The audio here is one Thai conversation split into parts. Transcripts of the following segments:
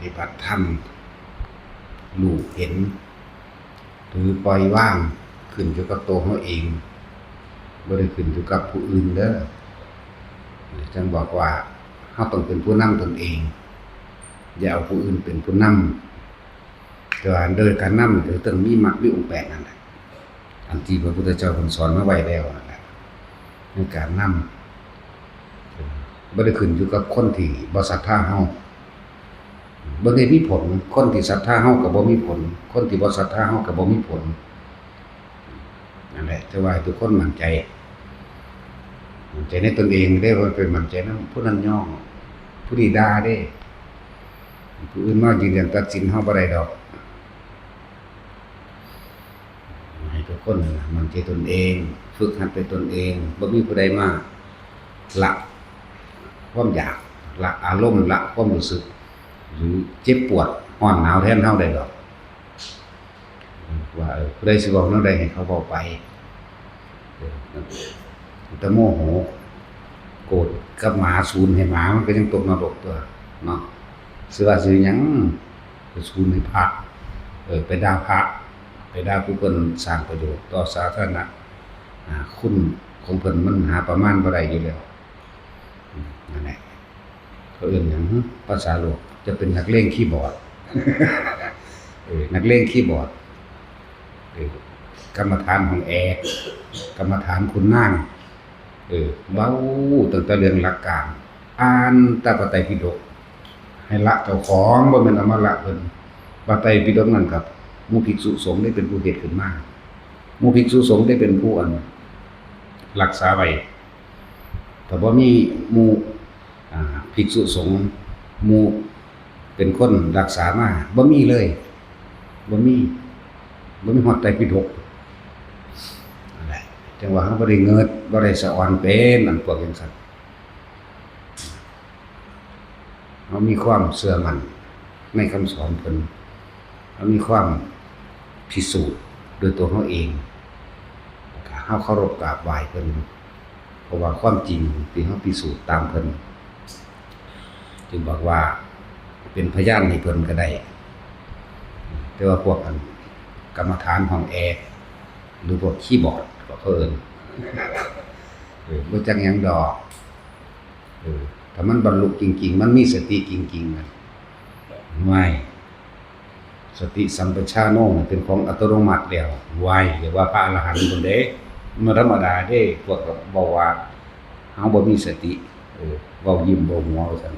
ฏิบัติธรรมรู้เห็นหรือปล่อยว่างขึ้นอยู่กับตัวเขาเองบ่ได้ขึ้นอยู่กับผู้อื่นเด้อจังบอกว่าเขาต้องเป็นผู้นำตนเองอย่าเอาผู้อื่นเป็นผู้นำแต่ว่าโดยการนำก็ต้องมีมรรคมีองค์8นั่นแหละอันที่พระพุทธเจ้าสอนมาไว้แล้วนั่นแหละในการนำบ่ได้ขึ้นอยู่กับคนที่บ่ศรัทธาเฮาบ่ได้มีผลคนที่ศรัทธาเฮาก็บ่มีผลคนที่บ่ศรัทธาเฮาก็บ่มีผลนั่นแหละแต่ว่าทุกคนมั่นใจในตนเองได้ว่าเป็นมั่นใจนำผู้นั้นย่อผู้นี้ด่าเด้ผู้อื่นมายืนยันตัดสินเฮาบ่ได้ดอกให้ทุกคนมั่นใจตนเองฝึกหัดไปตนเองบ่มีผู้ใดมาละความอยากละอารมณ์ละความรู้สึกหรือเจ็บปวดร้อนหนาวแทนเฮาได้ดอกว่าผู้ใดสิเว้าแนวใดให้เขาเว้าไปแต่โมโหโกรธกับหมาสูญให้หมามันก็ยังตกนรกตัวเนาะสิว่าสิหยังไปสูญให้พระไปด่าพระไปด่าผู้เพิ่นสร้างประโยชน์ต่อสาธารณะคุณของเพิ่นมันหาประมาณบ่ได้อยู่แล้วนั่นแหละเขาเอิ้นหยังภาษาโลกจะเป็นนักเลงคีย์บอร์ดนักเลงคีย์บอร์ดกรรมฐานของแอร์กรรมฐานคุณนางเว้าตั้งแต่เรื่องหลักการอ่านแต่พระไตรปิฎกให้ละเจ้าของบ่แม่นเอามาละเพิ่นพระไตรปิฎกนั่นครับหมู่ภิกษุสงฆ์ได้เป็นผู้เฮ็ดขึ้นมาหมู่ภิกษุสงฆ์ได้เป็นผู้รักษาไว้ถ้าบ่มีหมู่ภิกษุสงฆ์หมู่เป็นคนรักษามาบ่มีเลยบ่มีฮอดไตรปิฎกนั่นแหละจังว่าเฮาบ่ได้เงิดบ่ได้สะอ่อนเป็นอันพวกจังซั่นเฮามีความเชื่อมั่นในคำสอนเพิ่นเฮามีความพิสูจน์ด้วยตัวเฮาเองเฮาเคารพกราบไหว้เพิ่นเพราะว่าความจริงที่เฮาพิสูจน์ตามเพิ่นจึงบอกว่าเป็นพยานให้เพิ่นก็ได้แต่ว่าพวกกรรมฐานห้องแอร์หรือพวกคีย์บอร์ดก็เอิ้นบ่จักหยังดอกถ้ามันบรรลุจริงๆมันมีสติจริงๆน่ะไม่สติสัมปชัญญะเป็นของอัตโนมัติแล้วไวเรียกว่าพระอรหันต์พุ่นเด้มันธรรมดาเด้พวกก็บอกว่าเฮาบ่มีสติเว้ายิ้มบ่หัวว่าซั่น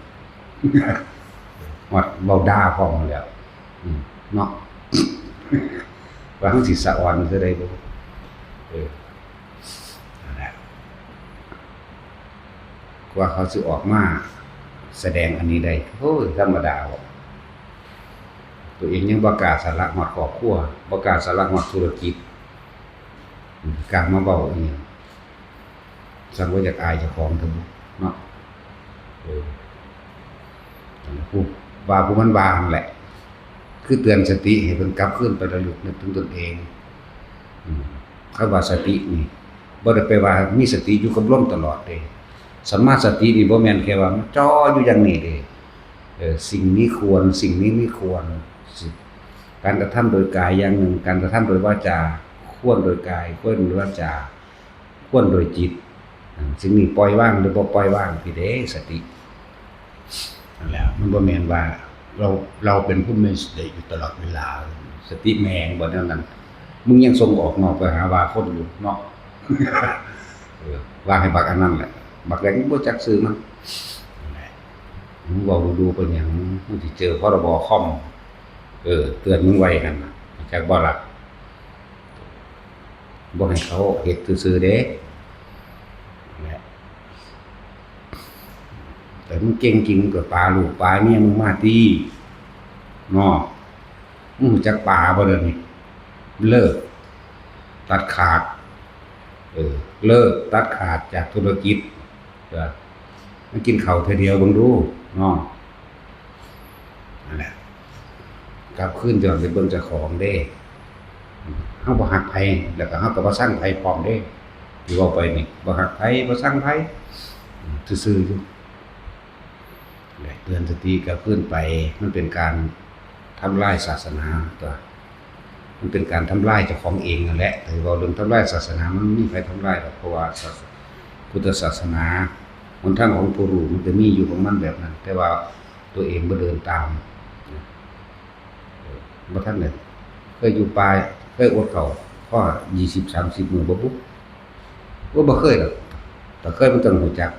ฮอดเว้าด่าพร้อมแล้วเนาะว่าเฮาสิสะอ่อนซะได้บ่นั่นแหละกว่าเขาสิออกมาแสดงอันนี้ได้โอ้ยธรรมดาบ่ตัวเองยังบ่กล้าสละฮอดครอบครัวบ่กล้าสละฮอดธุรกิจกล้ามาเว้าอีหยังสังว่าอยากอายเจ้าของเถอะเนาะผู้ว่าผู้มันว่านั่นแหละคือเตือนสติให้เพิ่นกลับคืนไประลึกนึกถึงตนเองคำว่าสตินี่บ่ได้แปลว่ามีสติอยู่กับลมตลอดเด้สัมมาสตินี่บ่แม่นแค่ว่ามันจ่ออยู่อย่างนี้เด้สิ่งนี้ควรสิ่งนี้ไม่ควรการกระทำโดยกายอย่างหนึ่งการกระทำโดยวาจาควรโดยกายควรโดยวาจาควรโดยจิตสิ่งนี้ปล่อยว่างหรือบ่ปล่อยว่างพี่เด้สตินั่นแหละมันบ่แม่นว่าเราเป็นผู้มีสติอยู่ตลอดเวลาสติแมงบ่นั้นมึงยังส่งออกนอกไปหาว่าคนอยู่เนาะว่าให้บักอันนั้นแหละบักแรงบ่จักซื้อมันมึงเว้าดูเป็นหยังมึงสิเจอพรบคอมเตือนมึงไว้นั่นน่ะจักบ่ล่ะบ่ให้เขาเฮ็ดซื่อๆเด้แต่มึงเก่งจริงก็ปาลูกปาเมียมึงมาตีเนาะมึงรู้จักปาบ่เด้อนี่เลิกตัดขาดเลิกตัดขาดจากธุรกิจมันกินข้าวเทื่อเดียวเบิ่งดูเนาะนั่นแหละกลับคืนย้อนไปเบิ่งเจ้าของเด้เฮาบ่ฮักไผแล้วก็เฮาก็บ่ซังไผพร้อมเด้ที่เว้าไปนี่บ่ฮักไผบ่ซังไผซื่อๆอยู่ เตือนสติกลับขึ้นไปมันเป็นการทำลายศาสนาตัวมันเป็นการทำลายเจ้าของเองนั่นแหละแต่ว่าเรื่องทำลายศาสนามันไม่มีใครทำลายหรอกเพราะว่าพุทธศาสนาหนทางของผู้รู้มันจะมีอยู่ของมันแบบนั้นแต่ว่าตัวเองบ่เดินตามบ่ทันได้เคยอยู่ป่าเคยอดข้าวพอ20-30 มื้อบ่ปุ๊บบ่เคยดอกแต่เคยมันต้องรู้จัก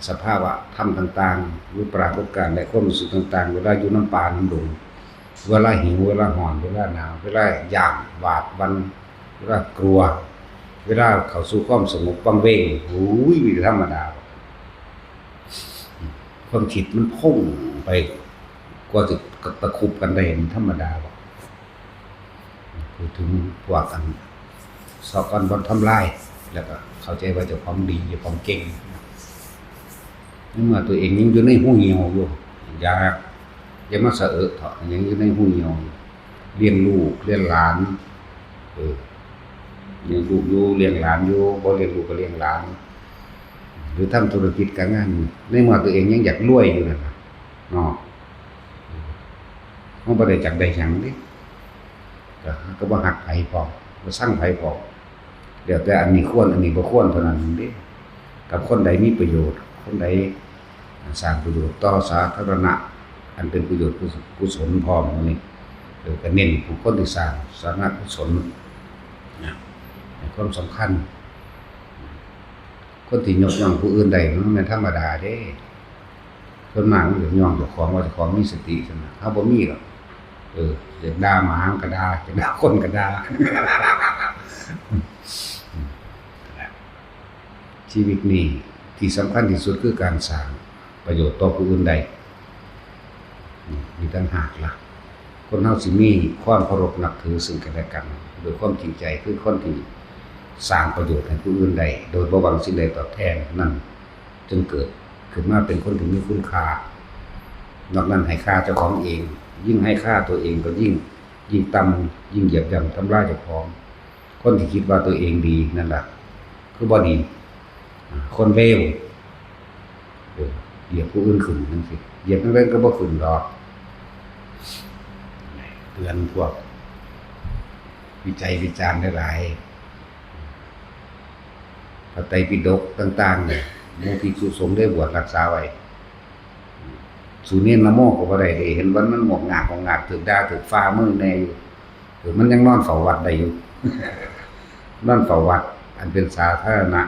สภาวะธรรมต่างๆหรือปรากฏการณ์และความรู้สึกต่างๆเวลาอยู่น้ำป่าน้ำดงเวลาหิวเวลาร้อนเวลาหนาวเวลาย่างหวาดวันเวลากลัวเวลาเข้าสู่ความสงบวังเวงโอ้ยธรรมดาความคิดมันพุ่งไปกว่าจะตะคุบกันได้มันธรรมดาบ่พูดถึงพวกอันสอบกันบ่ทำลายแล้วก็เข้าใจว่าเจ้าของดีเจ้าของเก่งนี่ว่าตัวเองยังอยู่ในหูเหี่ยวอยู่อย่ามาสะเถาะยังอยู่ในหูเหี่ยวเลี้ยงลูกเลี้ยงหลานเลี้ยงลูกอยู่เลี้ยงหลานอยู่บ่เลี้ยงลูกก็เลี้ยงหลานหรือทำธุรกิจการงานในเมื่อตัวเองยังอยากรวยอยู่นั่นน่ะเนาะมันบ่ได้จักได้หยังนี่ก็บ่ฮักไผพอบ่สั่งไผพอเดี๋ยวแต่อันนี้ควรอันนี้บ่ควรเท่านั้นเด้กับคนใดมีประโยชน์คนใดสร้างประโยชน์ต่อสาธารณะอันเป็นประโยชน์กุศลพร้อมนี่ก็เน้นผู้คนที่สร้างสาธารณกุศลนะให้ความสำคัญคนที่ยกย่องผู้อื่นใดมันไม่ธรรมดาเด้คนมากมันยกย่องเจ้าของว่าเจ้าของมีสติซั่นน่ะถ้าบ่มีหรอกอยากด่าหมาก็ด่าอยากด่าคนก็ด่าชีวิตนี้ที่สำคัญที่สุดคือการสร้างประโยชน์ต่อผู้อื่นใดมีต่างหากล่ะคนเฮาสิมีความเคารพนับถือซึ่งกันและกันโดยความจริงใจคือคนที่สร้างประโยชน์ให้ผู้อื่นใดโดยบ่หวังสิ่งใดตอบแทนนั่นจึงเกิดขึ้นมาเป็นคนที่มีคุณค่านอกนั้นให้ค่าเจ้าของเองยิ่งให้ค่าตัวเองก็ยิ่งต่ำยิ่งเหยียบย่ำทำลายเจ้าของคนที่คิดว่าตัวเองดีนั่นแหละคือบ่ดีคนเลวเหยียบผู้อื่นขึ้นนั่นสิเหยียบนั่นก็บ่ขึ้นหรอกเตือนพวกวิจัยวิจารณ์หลายๆพระไตรปิฎกต่างๆเนี่ยหมู่ภิกษุสงฆ์ได้บวชรักษาไว้สุเนนโมก็บ่ได้เห็นวันมันหมกงากถึกด่าถึกฟ้ามือแน่อยู่มันยังนอนเฝ้าวัดได้อยู่ นอนเฝ้าวัดอันเป็นสาธารณะ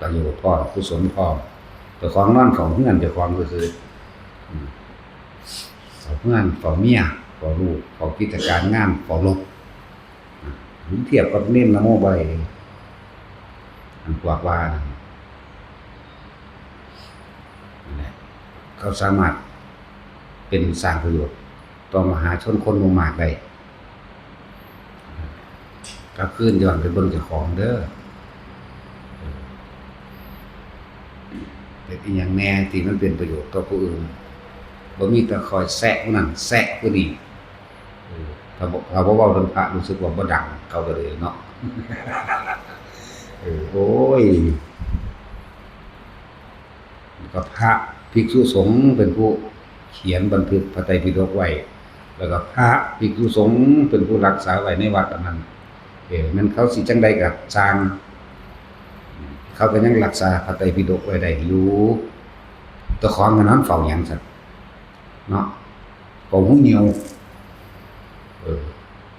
ประโยชน์พร้อมกุศลพร้อมเจ้าของนอนเฝ้าเฮือนเจ้าของก็คือเฝ้าเฮือนเฝ้าเมียเฝ้าลูกเฝ้ากิจการงานเฝ้ารถเทียบกับเน้นโมบ่ได้อันกว่านั่นแหละเขาสามารถเป็นสร้างประโยชน์ต่อมหาชนคนหมู่มากได้กลับคืนย้อนไปเบิ่งเจ้าของเด้อเป็นอีหยังแน่ที่มันเป็นประโยชน์ต่อผู้อื่นบ่มีแต่คอยแซะผู้นั้นแซะผู้นี้ถ้าบ่เว้าเรื่องพระรู้สึกว่าบ่ดังเขาก็เลยเนาะโอ้ยก็พระภิกษุสงฆ์เป็นผู้เขียนบันทึกพระไตรปิฎกไว้แล้วก็พระภิกษุสงฆ์เป็นผู้รักษาไว้ในวัดอันนั้นมันเขาสิจังใดก็สร้างเขาก็ยังรักษาพระไตรปิฎกไว้ได้อยู่เจ้าของนั้นเฝ้าหยังซั่นเนาะเฝ้าหูเหี่ยว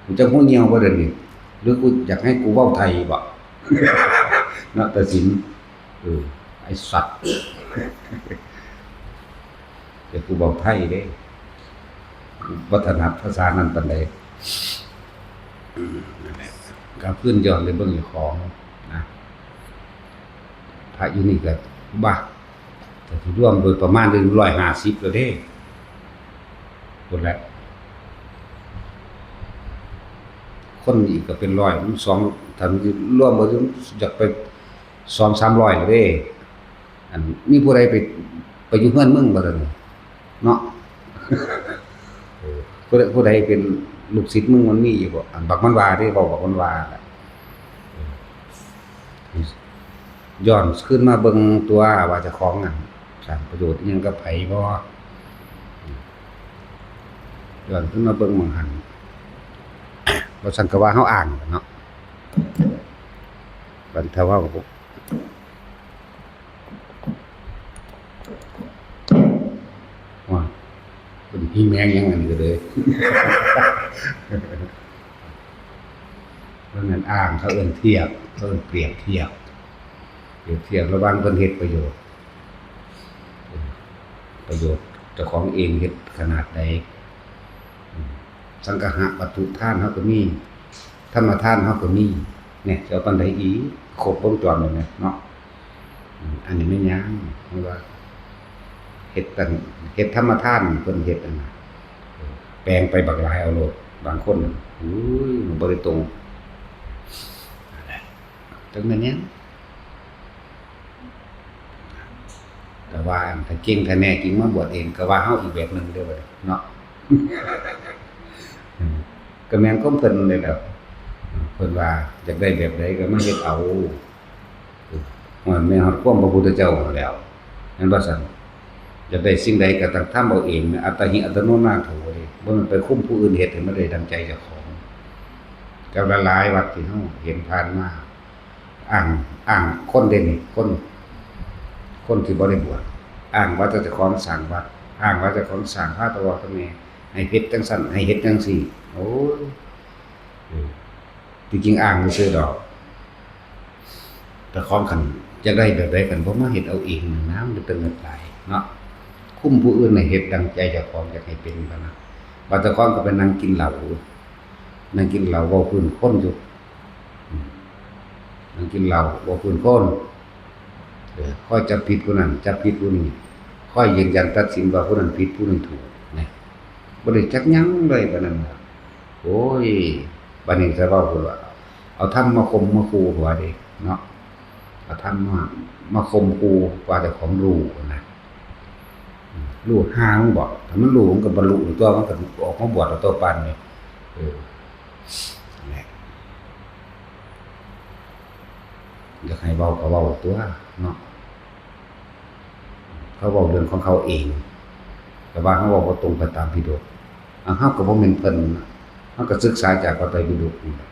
กูจะหูเหี่ยวบ่เด้นี่หรือกูอยากให้กูเว้าไทยบ่ เนาะตัดสินไอ้สัตว์เดี๋ยวกูเว้าไทยเด้บ่ถนัดภาษานั้นปานใดนั่นแหละก็ขึ้นย้อนไปเบิ่งเจ้าของนะพระอยู่นี่ก็บ้าแต่ที่รวมโดยประมาณ150แล้วเด้คนละคนอีกก็เป็น100มัน2ถ้าร่วมบ่ถึงอยากไป200-300แล้วเด้อันมีผู้ใดไปอยู่เฮือนมึงบ่ซั่นเนาะผู้ใดเป็นลูกศิษย์มึงมันมีอยู่บ่อันบักมันว่าเด้เว้าบักมันว่าย้อนขึ้นมาเบิ่งตัวว่าเจ้าของนั่น สร้างประโยชน์อิหยังกับไผบ่ย้อนขึ้นมาเบิ่งหม้องหันบ่ซั่นก็ว่าเฮาอ้างเนาะบัดถ้าเว้าก็ว่าเป็นพี่แมงยังอันนี้ก็เลยเพราะงั้นอ้างเขาเอิ้นเทียบเขาเอิ้นเปรียบเทียบระหว่างเพิ่นเฮ็ดประโยชน์เจ้าของเองเฮ็ดขนาดใดสังฆะวัตถุทานเฮาก็มีธรรมทานเฮาก็มีเนี่ยจะเอาปานใดอีกครบวงจรเลยเนาะอันนี้ไม่ยังเพราะว่าเฮ็ดธรรมทานเพิ่นเฮ็ดอันน่ะแปลงไปบักหลายเอาโลดบางคนอุ้ยบ่ได้ตรงนั่นแหละจังนั้นเนี่ยแต่ว่าถ้าเก่งถ้าแน่จริงมาบวชเองก็ว่าเฮาอีกแบบนึงเด้อเนาะก็แม่นของเพิ่นเลยแหละเพิ่นว่าอยากได้แบบใดก็มาเฮ็ดเอามันแม่นฮอดความพระพุทธเจ้าแล้วแม่นบ่ซั่นอยากได้สิ่งใดก็ต้องทำเอาเองอัตตหิอัตโนนาโถเด้บ่มันไปคุมผู้อื่นเฮ็ดให้มันได้ดังใจเจ้าของกับหลายๆวัดที่เฮาเห็นผ่านมาอ้างคนเด่นคนที่บ่ได้บวชอ้างว่าเจ้าของสร้างวัดอ้างว่าเจ้าของสร้างพระตะวะตะแม่ให้เฮ็ดจังซั่นให้เฮ็ดจังซี่โอ้ยจริงๆอ้างซื่อๆดอกแต่ของคันจะได้แบบใดกันบ่มาเฮ็ดเอาเองนะมันตึงเงินหลายเนาะคุมผู้อื่นให้เฮ็ดดังใจเจ้าของอยากให้เป็นปานนั้นบัดเจ้าของก็ไปนั่งกินเหล้าเว้าพื้นคนอยู่นั่งกินเหล้าเว้าพื้นคนค่อยจับผิดผู้นั้นจับผิดผู้นี้ค่อยยืนยันตัดสินว่าผู้นั้นผิดผู้นี้ถูกนะบ่ได้จักหยังเลยปานนั้นโอ้ยบัดนี้จะเว้าพุ่นว่าเอาธรรมมาข่มมาขู่ว่าเด้เนาะเอาธรรมมาข่มขู่ว่าเจ้าของรู้นะรู้ห่างบ่ถ้ามันรู้มันก็บรรลุตัวมันก็ออกมาบวชเอาตัวปานนี่นั่นแหละอยากให้เว้าก็เว้าตัวเนาะเขาเว้าเรื่องของเขาเองแต่ว่าเขาเว้าบ่ตรงกันตามปิฎกเฮาก็บ่แม่นเพิ่นเฮาก็ศึกษาจากพระไตรปิฎกนี่แหละ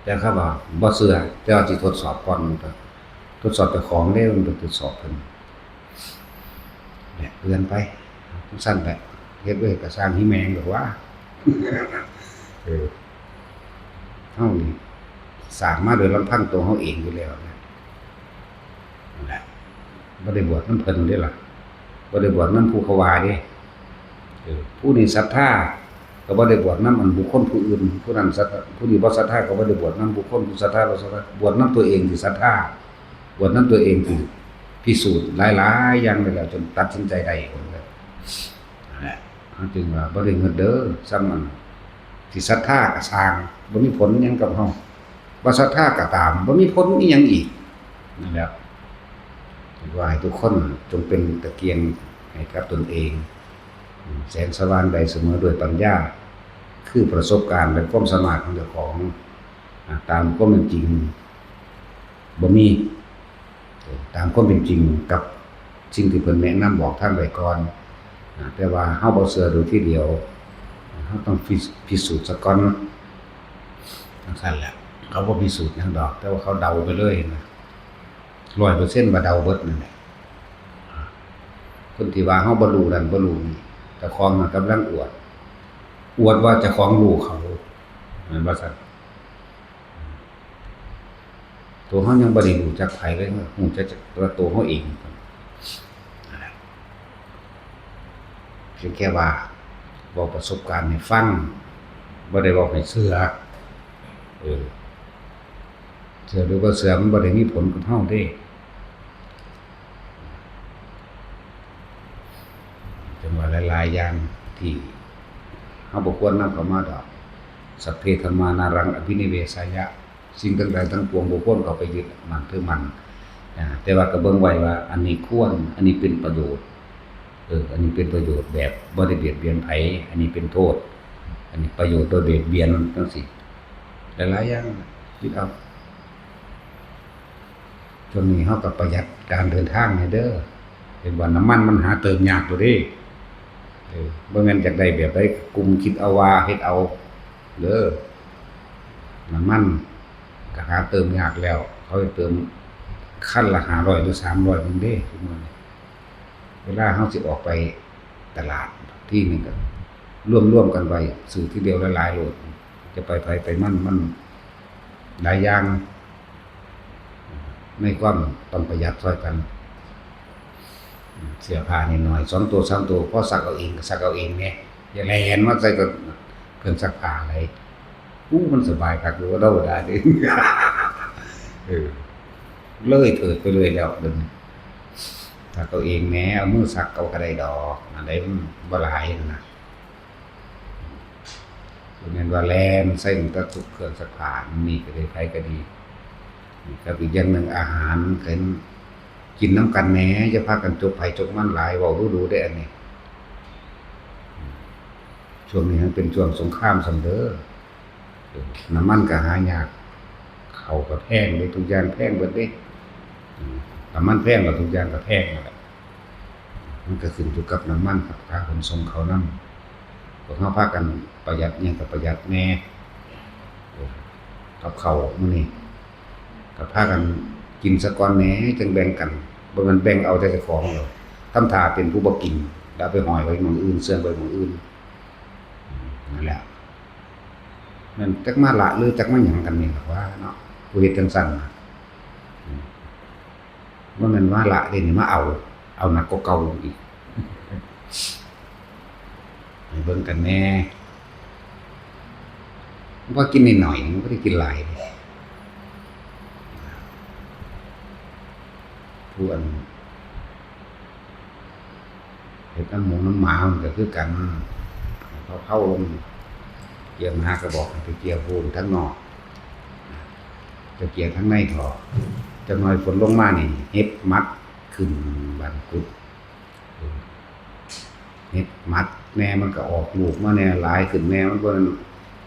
แต่เขาว่าบ่เชื่อแต่ว่าสิทดสอบก่อนทดสอบเจ้าของเด้มันต้องทดสอบเพิ่นเนี่ยเตือนไปสั้นแหละเฮ็ดไว้ก็สร้างหิแมงดอกว่าเฮานี่สร้างมาโดยลำพังตัวเฮาเองอยู่แล้วนะนั่นแหละบ่ได้บวชนำเพิ่นเด้ล่ะบ่ได้บวชนำผู้เขาว่าเด้ผู้นี้ศรัทธาก็บ่ได้บวชนำอันบุคคลผู้อื่นผู้นั้นผู้นี้บ่ศรัทธาก็บ่ได้บวชนำบุคคลผู้ศรัทธาบ่ศรัทธาบวชนำตัวเองที่ศรัทธาบวชนำตัวเองที่พิสูจน์หลายๆอย่างแล้วจนตัดสินใจได้คนนั่นแหละจึงว่าบ่ได้เงินเด้อซ้ำอันที่ศรัทธาก็สร้างบ่มีผลหยังกับเฮาบ่ศรัทธาก็ตามบ่มีผลอีหยังอีกนั่นแหละว่าให้ทุกคนจงเป็นตะเกียงให้กับตนเองแสงสว่างใดเสมอด้วยปัญญาคือประสบการณ์และความสามารถของเจ้าของตามความเป็นจริงบ่มีตามความเป็นจริงกับสิ่งที่เพิ่นแนะนำบอกท่านไว้ก่อนแต่ว่าเฮาบ่เชื่อโดยทีเดียวเฮาต้องพิสูจน์ซะก่อนจังซั่นแหละเขาบ่พิสูจน์หยังดอกแต่ว่าเขาเดาไปเลยนะ 100% ว่าเดาเบิดนั่นแหละคนที่ว่าเฮาบ่รู้นั่นบ่รู้นี่เจ้าของกำลังอวดว่าเจ้าของรู้เขาแม่นบ่ซั่นตัวเฮายังบ่ได้รู้จักไผเลยฮู้จักตัวเฮาเองนั่นแหละเพียงแค่ว่าบอกประสบการณ์ให้ฟังบ่ได้บอกให้เชื่อเชื่อหรือบ่เชื่อมันบ่ได้มีผลกับเฮาเด้จังว่าหลายๆอย่างที่เฮาบ่ควรนำเข้ามาดอกสัพเพธัมมานารังอภินิเวสายะสิ่งต่างๆทั้งปวงบ่ควรเข้าไปยึดมั่นถือมั่นแต่ว่าก็เบิ่งไว้ว่าอันนี้ควรอันนี้เป็นประโยชน์อันนี้เป็นประโยชน์แบบบ่ได้เบียดเบียนไผอันนี้เป็นโทษอันนี้ประโยชน์โดยเบียดเบียนจังซี่หลายๆอย่างคิดเอา ช่วงนี้เฮาก็ประหยัดการเดินทางให้เด้อเห็นว่าน้ำมันมันหาเติมยากอยู่เด้บ่แม่นอยากได้แบบใดกลุ่มคิดเอาว่าเฮ็ดเอาเด้อน้ำมันก็หาเติมยากแล้วเขาให้เติมคันละ500หรือ300นึงเด้ทุกมื้อนี้เวลาเฮาสิออกไปตลาดที่หนึงก็ร่วมๆกันไปซื้อทีเดียวหลายๆโลดจะไปไผไปมันหลายอย่างในความต้องประหยัดช่วยกันเสื้อผ้านิดหน่อย2ตัว3ตัวพอซักเอาเองก็ซักเอาเองแหน่อย่าแล่นมาใส่กับเครื่องซักผ้าอะไรมันสบายคักอยู่ว่าเราได้เด้ เออเลยเถิดไปเลยแล้วเดี๋ยวนี้ซักเอาเองแหน่เอามือซักเอาก็ได้ดอกอันใดมันบ่หลายนั่นน่ะบ่แม่นว่าแล่นใส่แต่ทุกเครื่องซักผ้านี่ก็ได้ไผก็ดีนี่ก็อีกอย่างหนึงอาหารก็กินนำกันแหน่อย่าพากันจกไผจกมันหลายเว้าดูๆได้อันนี้ช่วงนี้มันเป็นช่วงสงครามซั่นเด้อน้ำมันก็หายากข้าวก็แพงเด้ทุกอย่างแพงเบิดเด้น้ำมันแพงแล้วทุกอย่างก็แพงนั่นแหละมันก็ขึ้นอยู่กับน้ำมันกับค่าขนส่งเขานำพวกเฮาพากันประหยัดหยังก็ประหยัดแหน่กับข้าวมื้อนี้ก็พากันกินซะก่อนแหน่จังแบ่งกันบ่แม่นแบ่งเอาแต่เจ้าของหรอกทำท่าเป็นผู้บ่กินแล้วไปห้อยไว้หม้องอื่นเสื่องไว้หม้องอื่นนั่นแหละมันจักมาละหรือจักมาหยังกันนี่ล่ะว่าเนาะผู้เฮ็ดจังซั่นน่ะบ่แม่นว่าละเด้นี่มาเอาหนักกว่าเก่าอีกให้เบิ่งกันแหน่ว่ากินนิดหน่อยมันบ่ได้กินหลายเด้ผู้อันเฮ็ดน้ำหมูน้ำหมามันก็คือกันเขาเข้าลงเกี่ยวหากระบอกไปเกี่ยวโพนทั้งนอกจะเกี่ยวทั้งในถอจักหน่อยฝนลงมานี่เฮ็ดมัดขึ้นบันกุดเฮ็ดมัดแน่มันก็ออกลูกมาแน่หลายขึ้นแน่มันบ่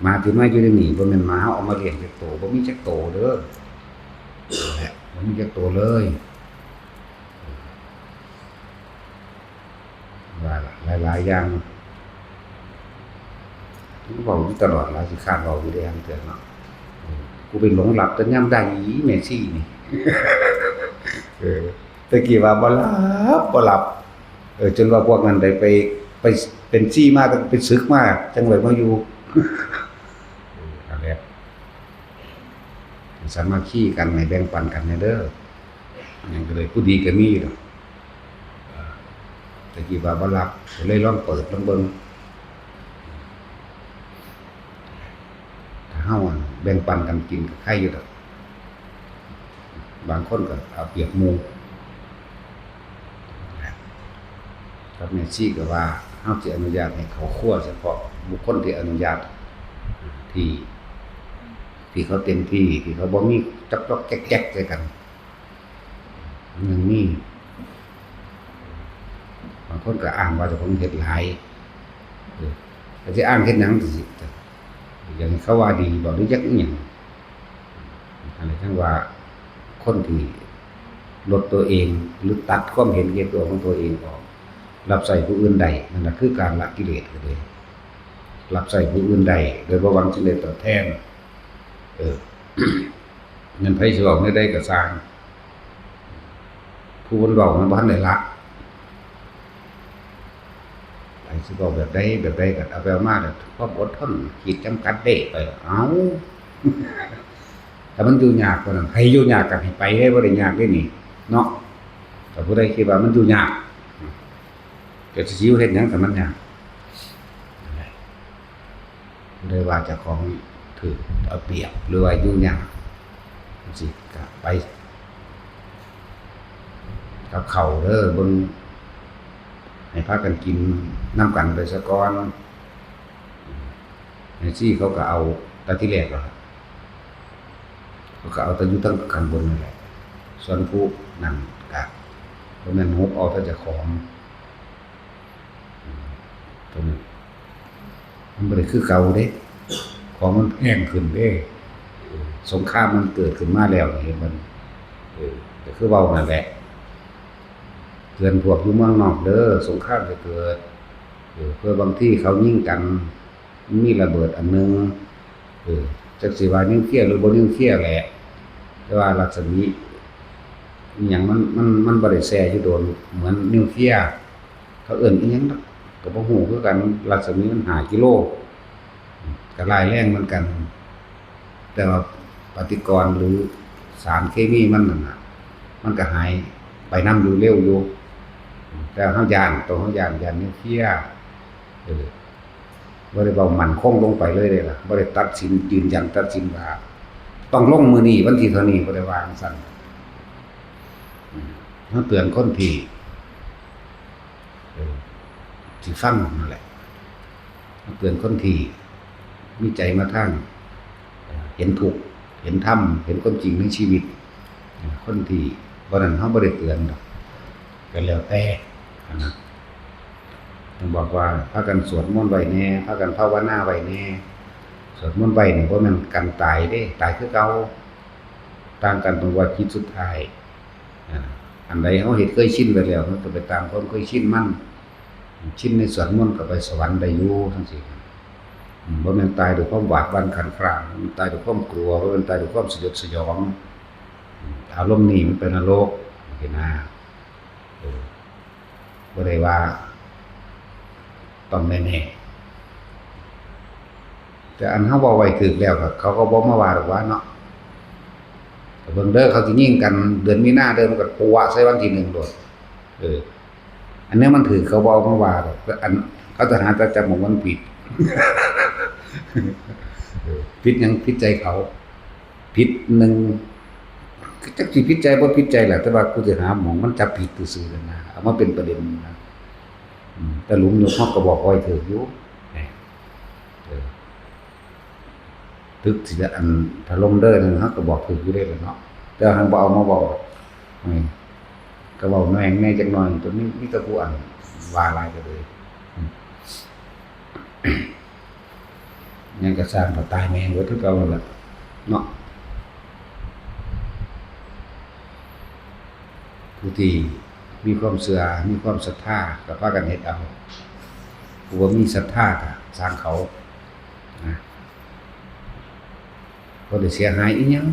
มาที่มาอยู่ในนี่บ่แม่นมาเฮาเอามาเลี้ยงจักโตบ่มีจักโตเด้อแหละบ่มีจักโตเลยว่าหลายๆอย่างเว้าอยู่ตลอดล่ะสิคร้านเว้าอยู่ได้อันเทื่อเนาะกูเป็นหลงหลับแต่ยามใดแม่ซี่นี่ ตะกี้ว่าบ่หลับจนว่าพวกนั้นได้ไปเป็นซี่มาก็ไปศึกมาจังเลยมาอยู่ นั่นแหละสามัคคีกันให้แบ่งปันกันเด้อหยังก็เลยผู้ดีก็มีดอกตะกี้ว่าบ่หลับก็เลยลองเปิดลองเบิ่งถ้าเฮาแบ่งปันกันกินก็ใครอยู่ดอกบางคนก็เอาเปรียบหมู่ครับแม่ชีก็ว่าเฮาสิอนุญาตให้เขาคั่วเฉพาะบุคคลที่อนุญาตที่เขาเต็มที่ที่เขาบ่มีจ๊อกๆแจ๊กๆใส่กันมันมีบางคนก็อ้างว่าเจ้าของเฮ็ดหลายแต่สิอ้างเฮ็ดหยังสิอย่างเขาว่าดีบ่หรือจักอีหยังอะไรทั้งว่าคนที่ลดตัวเองหรือตัดความเห็นแก่ตัวของตัวเองออกรับใส่ผู้อื่นใดนั่นน่ะคือการละกิเลสก็เลยรับใส่ผู้อื่นใดโดยบ่หวังสิ่งใดตอบแทนเงินไผสิเว้าได้ก็สร้างผู้คนเว้ามันบ่ทันได้ละไผสิเว้าแบบใดก็เอาไปเอามาแล้วความอดทนขีดจำกัดได้ไปเอาถ้ามันอยู่ยากกว่านั้นให้อยู่ยากก็ให้ไปให้บ่ได้ยากได้นี่เนาะถ้าผู้ใดคิดว่ามันอยู่ยากก็สิอยู่เฮ็ดหยังก็มันยากผู้ใดว่าเจ้าของถือเอาเปรียบหรือว่าอยู่ยากสิก็ไปกับข้าวเด้อเบิ่งให้พากันกินนำกันไปซะก่อนไอ้ซี่เขาก็เอาแต่ที่แรกแล้วเขาก็เอาแต่อยู่ทั้งข้างบนนั่นแหละส่วนผู้นั่นก็บ่แม่นฮุบเอาแต่เจ้าของตรงนี้มันบ่ได้คือเก่าเด้ของมันแพงขึ้นเด้สงครามมันเกิดขึ้นมาแล้วเห็นมัน ก็คือเว้านั่นแหละเตือนพวกอยู่เมืองนอกเด้อสงครามจะเกิดเพื่อบางที่เขายิงกันมีระเบิดอันนึงจักสิว่านิวเคลียร์หรือบ่นิวเคลียร์แหละแต่ว่ารัศมีอิหยังมันบ่ได้แซ่อยู่โดนเหมือนนิวเคลียร์เขาเอิ้นอิหยังก็บ่ฮู้คือกันรัศมีมัน5กิโลก็ร้ายแรงเหมือนกันแต่ว่าปฏิกรณ์หรือสารเคมีมันนั่นน่ะมันก็หายไปนำอยู่เร็วอยู่แต่เฮาย้านตัวเฮาย้านนิวเคลียร์บ่ได้เว้ามั่นคงลงไปเลยเด้ล่ะบ่ได้ตัดสินยืนยันตัดสินว่าต้องลงมื้อนี้วันที่เท่านี้บ่ได้ว่าจังซั่นเฮาเตือนคนที่สิฟังนั่นแหละเฮาเตือนคนที่มีใจมาทางเห็นทุกข์เห็นธรรมเห็นความจริงในชีวิตคนที่บ่นั้นเฮาบ่ได้เตือนดอกก็แล้วแต่นะต้องบอกว่าพากันสวดมนต์ไว้แน่พากันภาวนาไว้แน่สวดมนต์ไว้นี่บ่แม่นกันตายเด้ตายคือเก่าต่างกันตรงว่าจิตสุดท้ายอันใดเฮาเฮ็ดเคยชินไว้แล้วมันก็ไปตามความเคยชินมันชินในสวดมนต์ก็ไปสวรรค์ได้อยู่จังซี่บ่แม่นตายด้วยความหวาดหวั่นครั่นครางมันตายด้วยความกลัวบ่แม่นตายด้วยความสยดสยองอารมณ์นี้มันเป็นนรกเห็นนะบ่ได้ว่าต้องแน่ๆแต่อันเฮาเว้าไว้ถูกแล้วก็เขาก็บ่มาว่าดอกว่าเนาะแต่เบิ่งเด้อเขาสิยิงกันเดือนมีนาเด้อมันก็ปัวใส่วันที่1โดดอันนี้มันถูกเขาบ่เอามาว่าดอกอันเขาจะหาแต่จำของมันผิดผิดหยังผิดใจเขาผิดหนึ่งจักสิผิดใจบ่ผิดใจแหละแต่ว่ากูสิหาหม่องมันจับผิดซื่อๆนั่นนะเอามาเป็นประเด็นนะแต่หลุมอยู่ฮอกก็บอกไว้ถูกอยู่ตึกสิอันถล่มเด้อนั่นฮะก็บอกถูกอยู่ได้ล่ะเนาะแต่หังบ่เอามาบอกก็เว้าแหน่งแน่จักหน่อยตัวนี้มีแต่ผู้อันว่าหลายก็เลยยังก็สร้างก็ตายแม่งไว้คือเก่านั่นล่ะเนาะผู้ที่มีความเชื่อมีความศรัทธาก็พากันเฮ็ดเอาผู้บ่มีศรัทธาก็สร้างเขานะบ่ได้เสียหายอีหยัง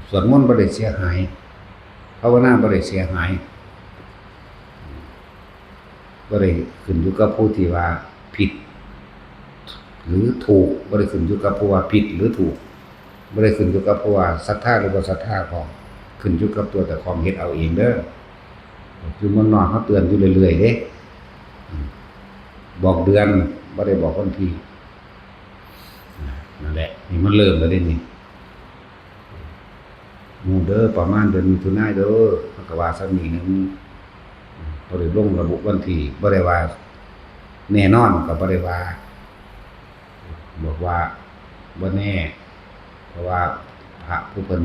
สวดมนต์บ่ได้เสียหายภาวนาบ่ได้เสียหายบ่ได้ขึ้นอยู่กับผู้ที่ว่าผิดหรือถูกบ่ได้ขึ้นอยู่กับผู้ว่าผิดหรือถูกบ่ได้ขึ้นอยู่กับผู้ว่าศรัทธาหรือบ่ศรัทธาของขึ้นอยู่กับตัวแต่ของเฮ็ดเอาเองเด้ออยู่เมืองนอกเขาเตือนอยู่เรื่อยๆเด้บอกเดือนบ่ได้บอกวันที่นั่นแหละนี่มันเริ่มแล้วเด้นี่หมู่เด้อประมาณเดือนมิถุนายนเด้อเขาก็ว่าซักนี้นึงบ่ได้ลงระบุวันที่บ่ได้ว่าแน่นอนก็บ่ได้ว่าบอกว่าบ่แน่เพราะว่าพระผู้เพิ่น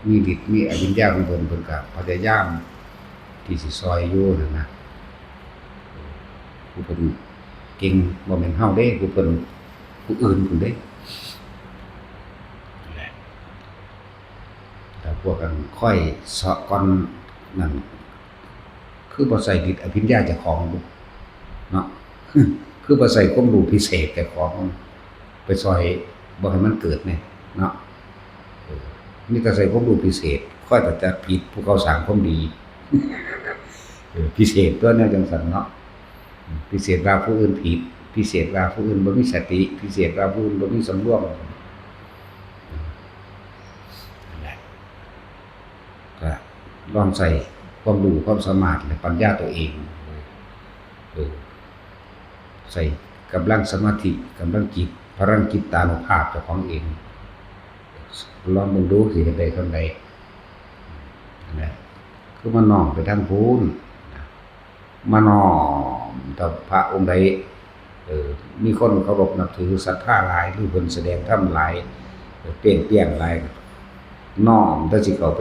มีฤทธิ์มีอภิญญาของเพิ่นก็พยายามที่สิซอยอยู่นั่นนะผู้เพิ่นเก่งบ่แม่นเฮาเด้ผู้เพิ่นผู้อื่นพุ่นเด้แต่พวกกันค่อยเสาะก่อนนั่นคือบ่ใส่ฤทธิ์อภิญญาเจ้าของเนาะคือบ่ใส่ความรู้พิเศษเจ้าของไปซอยบ่ให้มันเกิดแน่เนาะมีแต่ใส่ความรู้พิเศษค่อยแต่จะผิดผู้เขาสร้างความดีพิเศษตัวเนี่ยจังซั่นเนาะพิเศษว่าผู้อื่นผิดพิเศษว่าผู้อื่นบ่มีสติพิเศษว่าผู้อื่นบ่มีสำรวมนั่นแหละก็ลองใส่ความรู้ความสามารถและปัญญาตัวเองใส่กำลังสมาธิกำลังจิตพลังจิตตานุภาพเจ้าของเองลองมึงดูสิเฮ็ดได้เท่าใดนั่นแหละคือมันน้อมไปทางพูนมาน้อมถ้าพระองค์ใดมีคนเคารพนับถือศรัทธาหลายหรือเพิ่นแสดงธรรมหลายเปรี้ยงหลายน้อมแต่สิเข้าไป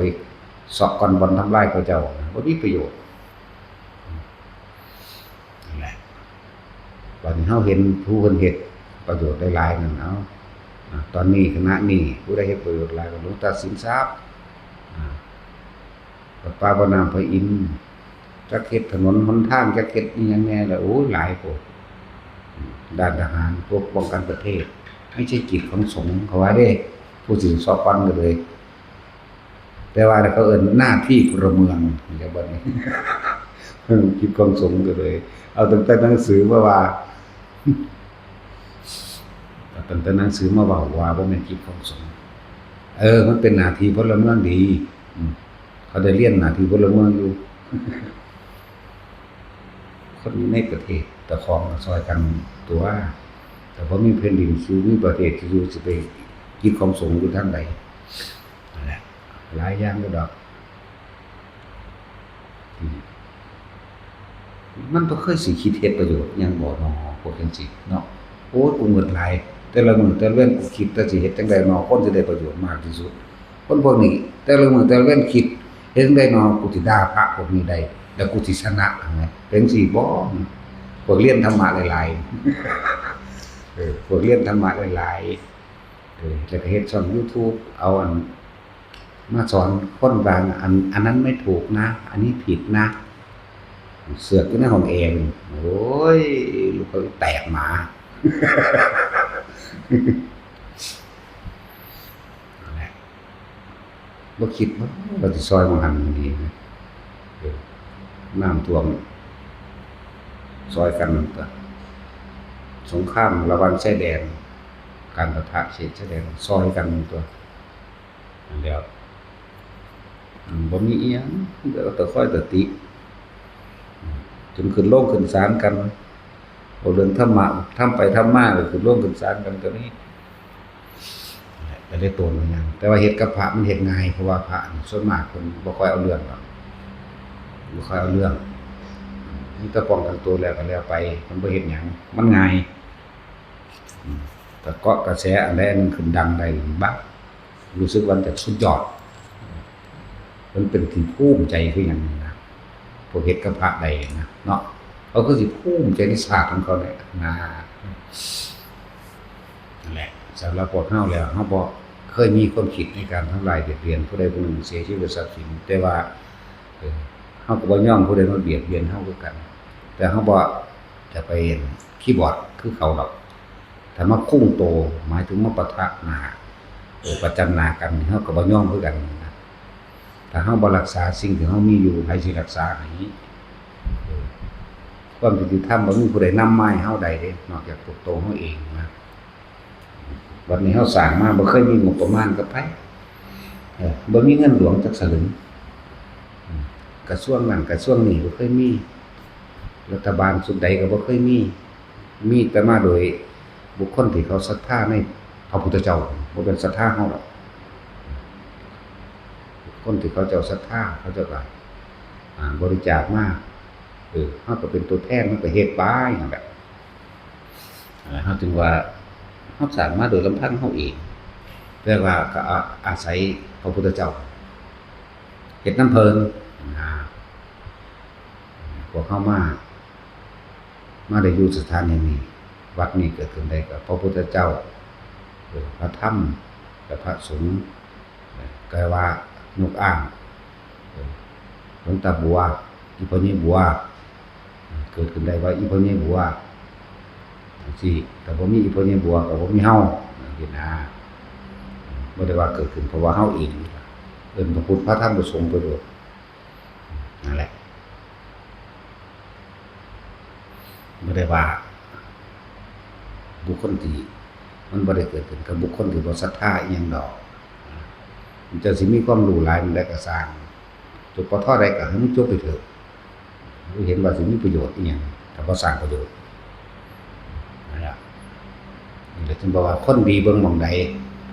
สอกก่อนบ่ทำลายเขาเจ้าบ่มีประโยชน์นั่นแหละบัดนี้เฮาเห็นผู้เพิ่นเฮ็ดประโยชน์หลายๆนั่นเอาตอนนี้คณะนี้ผู้ใดเฮ็ดประโยชน์หลายก็หลวงตาสินทรัพย์ ประปาบ่อน้ำพระอินทร์จักเฮ็ดถนนหนทางจักเฮ็ดอีหยังแหน่ล่ะโอ้หลายโพดด้านทหารพวกป้องกันประเทศไม่ใช่กิจของสงฆ์เขาว่าเด้ผู้สิสอบฟังกันเลยแต่ว่าเขาเอิ้นหน้าที่พลเมืองอย่าบ่นี้ กิจของสงฆ์ก็เลย เอาตั้งแต่หนังสือมาว่าตั้งแต่หนังสือมาว่าบ่แม่นกิจของสงฆ์มันเป็นหน้าที่พลเมืองดีเขาได้เรียนหน้าที่พลเมืองอยู่ คนในประเทศตะคองซอยกันตัวแต่พอมีแผ่นดินสู่มีประเทศอยู่สิไปกิจของสงฆ์อยู่ทางใดนั่นแหละหลายอย่างก็ดอกมันบ่เคยสิคิดเฮ็ดประโยชน์หยังบ่น้อพวกจังซี่เนาะโอ้ยกูเงิดหลายแต่ละมื้อแต่ละเว้นกูคิดแต่สิเฮ็ดจังได๋น้อคนสิได้ประโยชน์มากที่สุดคนพวกนี้แต่ละมื้อแต่ละเว้นคิดเฮ็ดจังได๋น้อกูสิด่าพระพวกนี้ได้แล้วกูสิชนะไงเป็นสิบ่พวกเรียนธรรมะหลายๆพวกเรียนธรรมะหลายๆแล้วก็เฮ็ดช่อง YouTube เอามาสอนคนบางอันนั้นไม่ถูกนะอันนี้ผิดนะเสือกอยู่ในห้องแอร์โอ้ยลูกก็แตกหมานั่นแหละบ่คิดว่าเราสิซอยบ่หันดีนะน้ำท่วมซอยกันก็สงครามระหว่างชายแดนการปะทะเขตชายแดนซอยกันตัวนั่นแล้วบ่มีอีหยังแต่ค่อยแต่ติจนขึ้นโลกขึ้นศาลกันเอาเรื่องธรรมะทำไปทำมาก็ขึ้นโลกขึ้นศาลกันตัวนี้แต่ได้ตัวมันยังแต่ว่าเฮ็ดกับพระมันเฮ็ดง่ายเพราะว่าพระส่วนมากเพิ่นบ่ค่อยเอาเรื่องหรอกบ่ค่อยเอาเรื่องมีแต่ป้องกันตัวแล้วก็แล้วไปมันบ่เฮ็ดหยังมันง่ายแต่เกาะกระแสอันใดอันหนึ่งขึ้นดังได้บักรู้สึกว่าจะสุดยอดมันเป็นที่ภูมิใจคือหยังนะพวกเฮ็ดกับพระใดนะเนาะเขาก็สิภูมิใจในศาสตร์ของเขาเนี่ยนั่นแหละสำหรับพวกเฮาแล้วเฮาบ่เคยมีความคิดในการทำลายเบียดเบียนผู้ใดผู้หนึ่งเสียชีวิตหรือทรัพย์สินแต่ว่าเฮาก็บ่ยอมผู้ใดมาเบียดเบียนเฮาคือกันแต่เฮาบ่จะไปคีย์บอร์ดคือเขาดอกถ้ามาคุ้งโตหมายถึงมาปะทะหน้าประจันหน้ากันเฮาก็บ่ยอมคือกันนะถ้าเฮาบ่รักษาสิ่งที่เฮามีอยู่ไผสิรักษาให้ความยุติธรรมบ่มีผู้ใดนำมาให้เฮาได้เด้นอกจากพวกโตเฮาเองนะวันนี้เฮาสร้างมาบ่เคยมีงบประมาณกับไผบ่มีเงินหลวงจักสลึงกระทรวงนั้นกระทรวงนี้บ่เคยมีรัฐบาลสุดใดก็บ่เคยมีแต่มาโดยบุคคลที่เขาศรัทธาในพระพุทธเจ้าบ่เป็นศรัทธาเฮาหรอกบุคคลที่เขาเจ้าศรัทธาเขาเจ้าก็บริจาคมาเฮาก็เป็นตัวแทนมันก็เฮ็ดไปนั่นแหละเฮาจึงว่าเฮาสร้างมาโดยลำพังเฮาเองแต่ว่าก็อาศัยพระพุทธเจ้าเฮ็ดน้ำเพิ่นพวกเฮามาได้อยู่สถานแห่งนี้วัดนี้เกิดขึ้นได้ก็พระพุทธเจ้าพระธรรมและพระสงฆ์ก็ว่ายกอ้างหลวงตาบัวอีพ่อใหญ่บัวเกิดขึ้นได้ว่าอีพ่อใหญ่บัวสิแต่บ่มีอีพ่อใหญ่บัวก็บ่มีเฮาเห็นบ่ได้ว่าเกิดขึ้นเพราะว่าเฮาเองเอิ้นพระพุทธพระธรรมพระสงฆ์ไปโดดนั่นแหละบ่ได้ว่าบุคคลที่มันบ่ได้เกิดขึ้นกับบุคคลที่บ่ศรัทธาอีหยังดอกมันจะสิมีความรู้หลายมันได้ก็สร้างจบปทใดก็ให้มันจบไปเถิดเห็นว่าสิมีประโยชน์อีหยังถ้าบ่สร้างประโยชน์นั่นล่ะนี่แหละจึงบอกว่าคนดีเบิ่งหม้องใด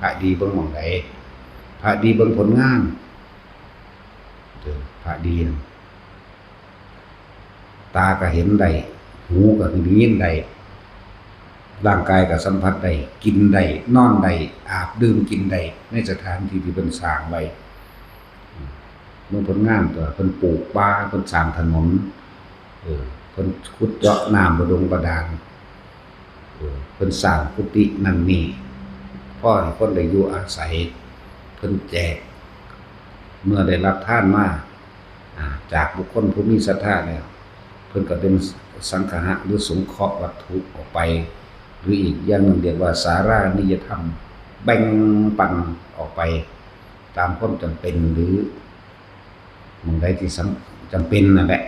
พระดีเบิ่งหม้องใดพระดีเบิ่งผลงานพระดีตาก็เห็นได้หูก็ได้ยินได้ร่างกายก็สัมผัสได้กินได้นอนได้อาบดื่มกินได้ในสถานที่ที่เพิ่นสร้างไว้เมื่อผลงานตัวเพิ่นปลูกป่าเพิ่นสร้างถนนเพิ่นขุดเจาะน้ำบดงบาดาลเพิ่นสร้างกุฏินั่นนี่พ่อให้คนได้อยู่อาศัยเพิ่นแจกเมื่อได้รับทานมา จากบุคคลผู้มีศรัทธาแล้วเพิ่นก็เป็นสังฆะหรือสงเคราะห์วัตถุออกไปหรืออีกอย่างหนึ่งเรียกว่าสารานิยธรรมแบ่งปันออกไปตามความจำเป็นหรือมันใดที่จำเป็นนั่นแหละ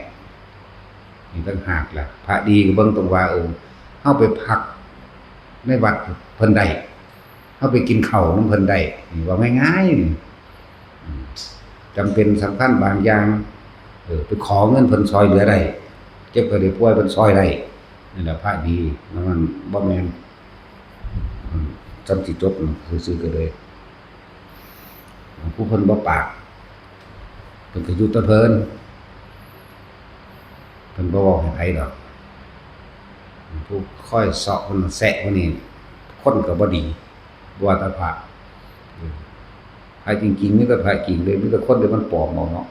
นี่ต่างหากล่ะพระดีก็เบิ่งตรงว่าเฮาไปพักในวัดเพิ่นได้เฮาไปกินข้าวนำเพิ่นได้นี่ว่าง่ายๆนี่จำเป็นสำคัญบางอย่างไปขอเงินเพิ่นซอยเหลือได้เจ็บก็ได้ป่วยเพิ่นซอยได้นี่แหละพระดีมันบ่แม่นจำสิจบซื่อๆก็เลยผู้เพิ่นบ่ปากเพิ่นก็อยู่แต่เพิ่นบ่เว้าให้ไผดอกผู้ค่อยเซาะเพิ่นแซะว่านี่คนก็บ่ดีบ่ว่าแต่พระพระจริงๆมีแต่พระจริงเลยมีแต่คนที่มันปลอมเอาเนาะ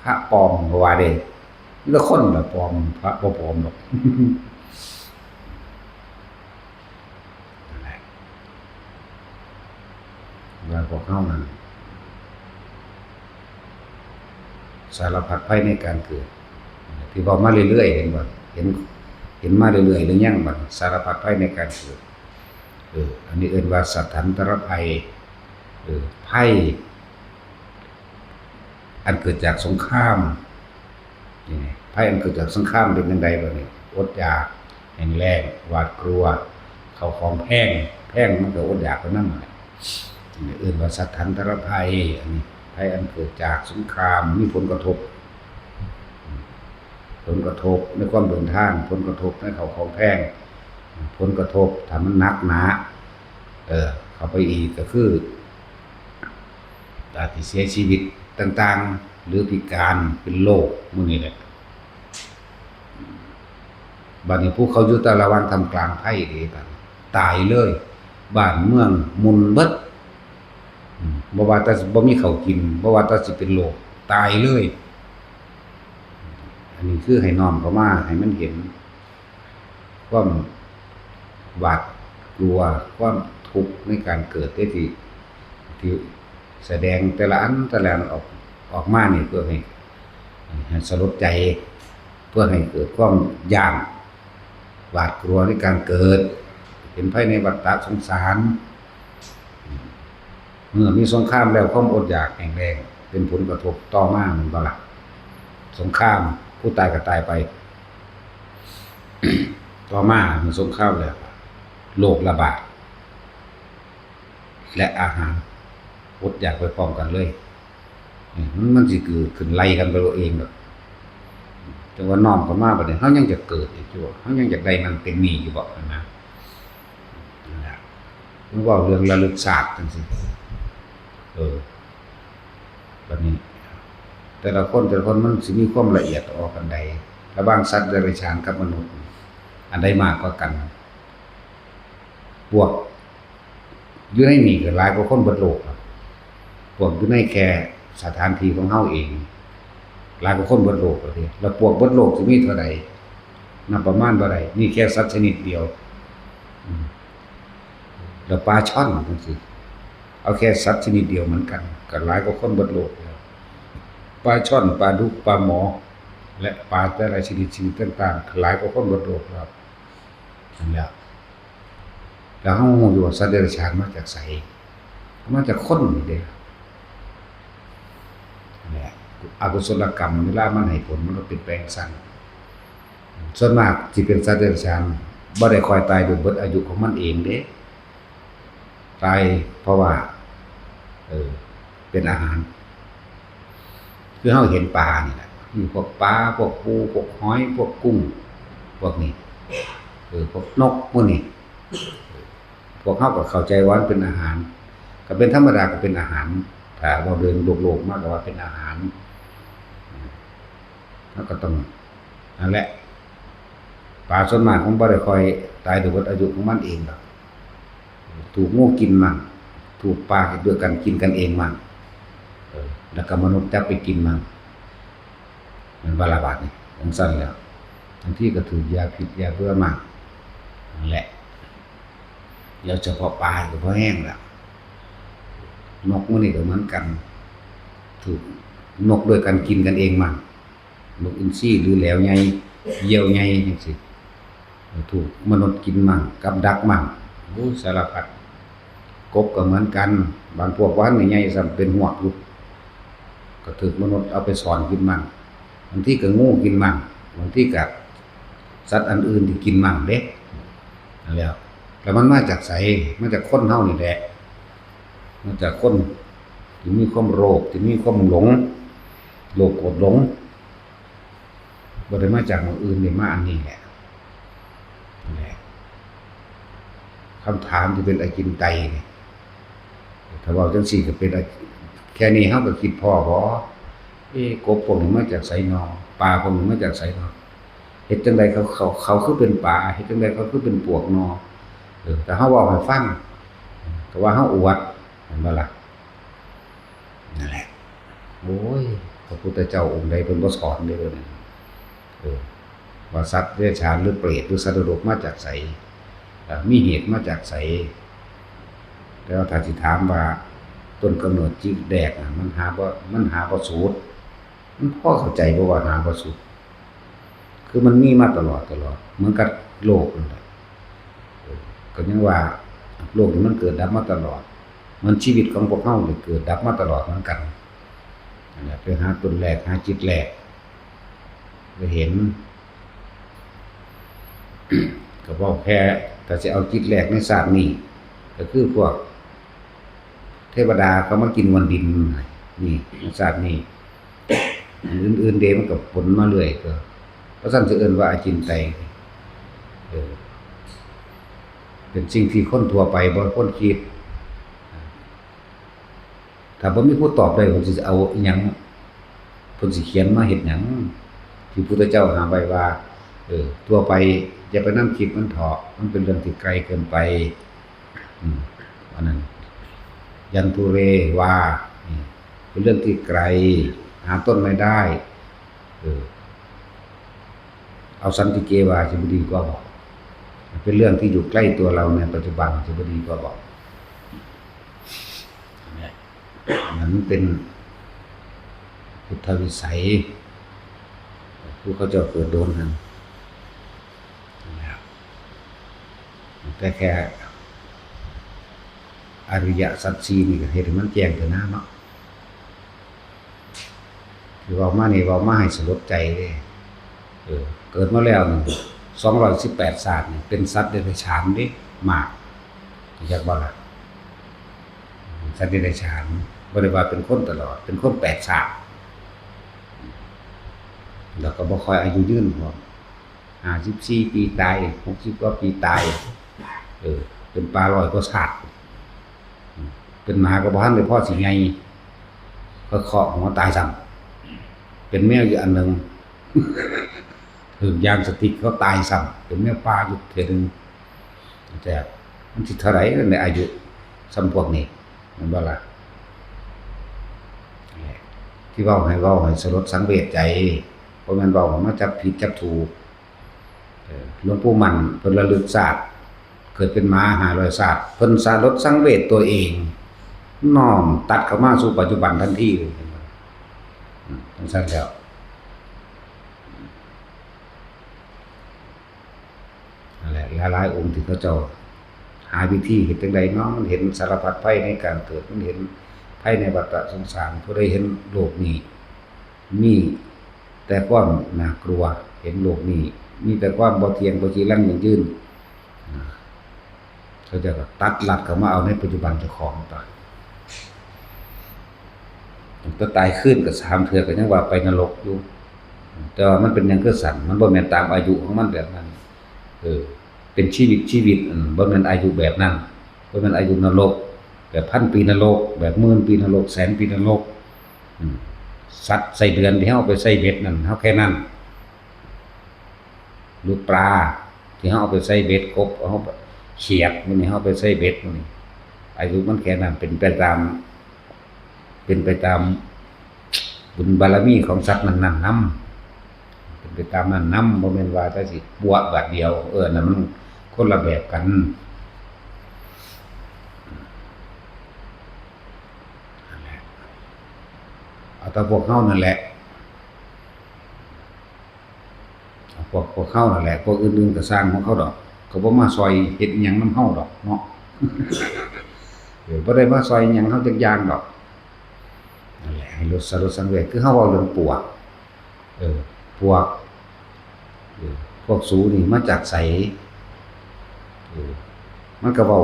พระปลอมก็ว่าเด้มีแต่คนน่ะปลอมพระบ่ปลอมดอกนั่นแหละว่าพวกเฮานั่นสารพัดภัยในการเกิดที่บอกมาเรื่อยๆเห็นบ่เห็นมาเรื่อยๆหรือยังบัดสารพัดภัยในการเกิดอันนี้เอิ้นว่าสัทธันตรภัยภัยอันเกิดจากสงครามนี่ภัยอันเกิดจากสงครามเป็นจังไดบัดนี้อดอยากแห้งแล้งหวาดกลัวเข้าของแพงมันก็อดอยากเท่านั้นแหละนี่เอิ้นว่าสัทธันตรภัยอันนี้ภัยอันเกิดจากสงครามมีผลกระทบในความเดินทางผลกระทบในเข้าของแพงผลกระทบถ้ามันหนักหนาเข้าไปอีกก็คืออาจสิเสียชีวิตต่างๆหรือพิการเป็นโรคพวกนี้แหละบัดนี้ผู้เขาอยู่แต่ละวันทำกลางภัยเด้บัดตายเลยบ้านเมืองมุนเบิดบ่ว่าแต่บ่มีข้าวกินบ่ว่าแต่สิเป็นโรคตายเลยอันนี้คือให้น้อมเข้ามาให้มันเห็นความหวาดกลัวความทุกข์ในการเกิดที่แสดงแต่ละอันออกมานี่เพื่อให้สลดใจเพื่อให้เกิดความย้านหวาดกลัวในการเกิดเห็นภัยในวัฏฏะสงสารเมื่อมีสงครามแล้วความอดอยากแห้งแล้งเป็นผลกระทบต่อมาแม่นบ่ล่ะสงครามผู้ตายก็ตายไปต่อมาเมื่อสงครามแล้วโรคระบาดและอาหารอดอยากไปพร้อมกันเลยมันสิเกิดขึ้นไล่กันไปเองดอกแต่ว่าน้อมเข้ามาบัดนี้เฮายังจะเกิดอีกอยู่เฮายังอยากได้มันเป็นนี่อยู่บ่นั่นนะนั่นแหละมันเว้าเรื่องระลึกชาติจังซี่บัดนี้แต่ละคนมันสิมีความละเอียดออกกันใดระหว่างสัตว์เดรัจฉานกับมนุษย์อันใดมากกว่ากันพวกอยู่ในนี่ก็หลายกว่าคนเบิดโลกพวกอยู่ในแค่สถานที่ของเฮาเองหลายกว่าคนเบิดโลกว่าติแล้วพวกเบิดโลกสิมีเท่าใดนับประมาณบ่ได้นี่แค่สัตว์ชนิดเดียวแล้วปลาช่อนจังซี่เอาแค่สัตว์ชนิดเดียวเหมือนกันก็หลายกว่าคนเบิดโลกแล้วปลาช่อนปลาดุกปลาหมอและปลาแต่ละชนิดต่างๆหลายกว่าคนเบิดโลกแล้วนั่นแหละแล้วเฮาฮู้อยู่ว่าสัตว์เดรัจฉานมาจากไสมาจากคนนี่เด้นั่นแหละอกุศลกรรมเวลามันให้ผลมันก็เป็นแปลงสั่นส่วนมากสิเป็นสัตว์เดรัจฉานบ่ได้ค่อยตายโดยเบิดอายุของมันเองเด้ตายเพราะว่าเป็นอาหารคือเฮาเห็นปลานี่แหละพวกปลาพวกปูพวกหอยพวกกุ้งพวกนี้พวกนกพวกนี้พวกเฮาก็เข้าใจว่ามันเป็นอาหารก็เป็นธรรมดาก็เป็นอาหารถ้าเราเดินโลกๆมากก็ว่าเป็นอาหารแล้วก็ต้องนั่นแหละปลาส่วนมากมันบ่ได้ค่อยตายโดยอายุของมันเองดอกถูกงูกินมั่งถูกปลาด้วยกันกินกันเองมั่งแล้วก็มนุษย์จับไปกินมั่งมันบาลาบาดนี่จังซั่นแล้วบางทีก็ถูกยาพิษยาเบื่อมั่งนั่นแหละเดี๋ยวเฉพาะปลาก็พอแห้งแล้วนกมันนี่ก็เหมือนกันถูก นกด้วยกันกินกันเองมั่งนกอินทรีหรือแหลวใหญ่เหยี่ยวใหญ่จังซี่ถูกมนุษย์กินมั่งกับดักมั่งโอ้สารพัดกบก็เหมือนกันบางพวกว่าใหญ่ๆซ้ำเป็นหวกอยู่ก็ถูกมนุษย์เอาไปสอนกินมั่งบางทีก็งูกินมั่งบางทีก็สัตว์อันอื่นที่กินมั่งเด้นั่นแหละแล้วมันมาจากไสมาจากคนเฮานี่แหละมาจากคนที่มีความโลภที่มีความหลงโลภโกรธหลงบ่ได้มาจากหม้องอื่นนี่มาอันนี้แหละนั่นแหละคำถามที่เป็นอจินไตยนี่ถ้าเว้าจังซี่ก็เป็นแค่นี้เฮาก็คิดพอบ่กบพวกนี้มาจากไสน้อปลาพวกนี้มาจากไสน้อเฮ็ดจังไดเขาคือเป็นปลาเฮ็ดจังไดเขาคือเป็นปวกน้อแต่เฮาเว้าให้ฟังก็ว่าเฮาอวดเห็นบ่ล่ะนั่นแหละโอ้ยพระพุทธเจ้าองค์ใดเพิ่นบ่สอนเด้อเนี่ยว่าสัตว์เดรัจฉานหรือเปรตหรือสัตว์นรกมาจากไสมีเหตุมาจากไสแล้วถ้าสิถามว่าต้นกำเนิดจิตแดกมันหาบ่สูตรมันพอเข้าใจบ่ว่าหาบ่สูตรคือมันมีมาตลอดเหมือนกับโลกนั่นแหละก็ยังว่าโลกนี้มันเกิดดับมาตลอดมันชีวิตของพวกเฮานี่เกิดดับมาตลอดเหมือนกันนั่นแหละไปหาต้นแรกหาจิตแรกไปเห็น ก็บอกแค่แต่จะเอาจิตแรกในศาสตร์นี้ก็คือพวกเทวดาเขามากินวันดินนี่ในศาสตร์นี้อื่นๆเดมันก็ผลมาเรื่อยก็เพราะฉะนั้นจะเอิ้นว่าอจินไตยเป็นสิ่งที่คนทั่วไปบ่คนคิดถ้าบ่มีผู้ตอบได้เพิ่นสิเอาอิหยังเพิ่นสิเขียนมาเฮ็ดหยังที่พุทธเจ้าหาไว้ว่าทั่วไปอย่าไปนั่งคิดมันเถาะมันเป็นเรื่องที่ไกลเกินไปอันนั้นยันตุเรวาเป็นเรื่องที่ไกลหาต้นไม่ได้เอาสันติเกวาจะดีกว่าบอกเป็นเรื่องที่อยู่ใกล้ตัวเราในปัจจุบันจะดีกว่าบอกนั้นเป็นพุทธวิสัยผู้เขาจะเกิดโดนกันแต่แค่อริยสัจสี่นี่ก็เห็นมันแจ้งแต่หน้าเนาะคือว่ามานี่ว่ามาให้สลดใจเลยเกิดมาแล้ว218ศาสตร์นี่เป็นสัตว์เดรัจฉานดิมากอยากบ่ล่ะสัตว์เดรัจฉานบ่ได้ว่าเป็นคนตลอดเป็นคน8ศาสตร์แล้วก็บ่ค่อยอายุยืนพอ54ปีตาย60กว่าปีตายเป็นปลาร้อยกว่าชาติเป็นหมาก็บ่ทันได้พอสิใหญ่ก็เคาะหัวตายซ้ำเป็นแมวอยู่อันนึงถึงยางสติกเขาตายซ้ำเป็นแมวปลาอยู่เทื่อนึงแต่มันสิเท่าไหร่ในอายุซ้ำพวกนี้มันบ่ล่ะที่เว้าให้สลดสังเวชใจเพราะมันเว้ามาจับผิดจับถูกหลวงปู่มั่นเพิ่นระลึกชาติเกิดเป็นม้า500ชาติเพิ่นสลดสังเวชตัวเองน้อมตัดเข้ามาสู่ปัจจุบันทันทีเลยจังซั่นแล้วนั่นแหละหลายๆองค์ที่เขาเจ้าหาวิธีเฮ็ดจังได๋เนาะมันเห็นสารพัดภัยในการเกิดมันเห็นภัยในวัฏสงสารผู้ใดเห็นโลกนี้มีแต่ความน่ากลัวเห็นโลกนี้มีแต่ความบ่เที่ยงบ่จีรังยั่งยืนเขาจะตัดลัดเข้ามาเอาในปัจจุบันเจ้าของตายก็ตายขึ้นก็3เทื่อก็ยังว่าไปนรกอยู่แต่ว่ามันเป็นหยังคือสั่นมันบ่แม่นตามอายุของมันแบบนั้นเป็นชีวิตบ่แม่นอายุแบบนั้นบ่แม่นอายุนรกแบบพันปีนรกแบบหมื่นปีนรกแสนปีนรกสัตว์ใส่เดือนที่เฮาไปใส่เบ็ดนั่นเฮาแค่นั้นลูกปลาที่เฮาเอาไปใส่เบ็ดกบเฮาเขียดมื้อนี้เฮาไปใส่เบ็ดมื้อนี้อายุมันแค่นั้นเป็นไปตามบุญบารมีของสัตว์นั้นๆนำเป็นไปตามนั้นนำบ่แม่นว่าแต่สิบวชบาดเดียวนั่นมันคนละแบบกันนั่นแหละเอา แต่พวกเฮานั่นแหละพวกเฮานั่นแหละพวกอื่นๆก็สร้างของเขาดอกก็บ่มาซอยเฮ็ดอิหยังนำเฮาดอกเนาะบ่ได้มาซอยอิหยังเฮาจักอย่างดอกนั่นแหละให้ลดสังเวชคือเฮาเว้าเรื่องปวกพวกพวกสูนี่มาจากไสมันก็เว้า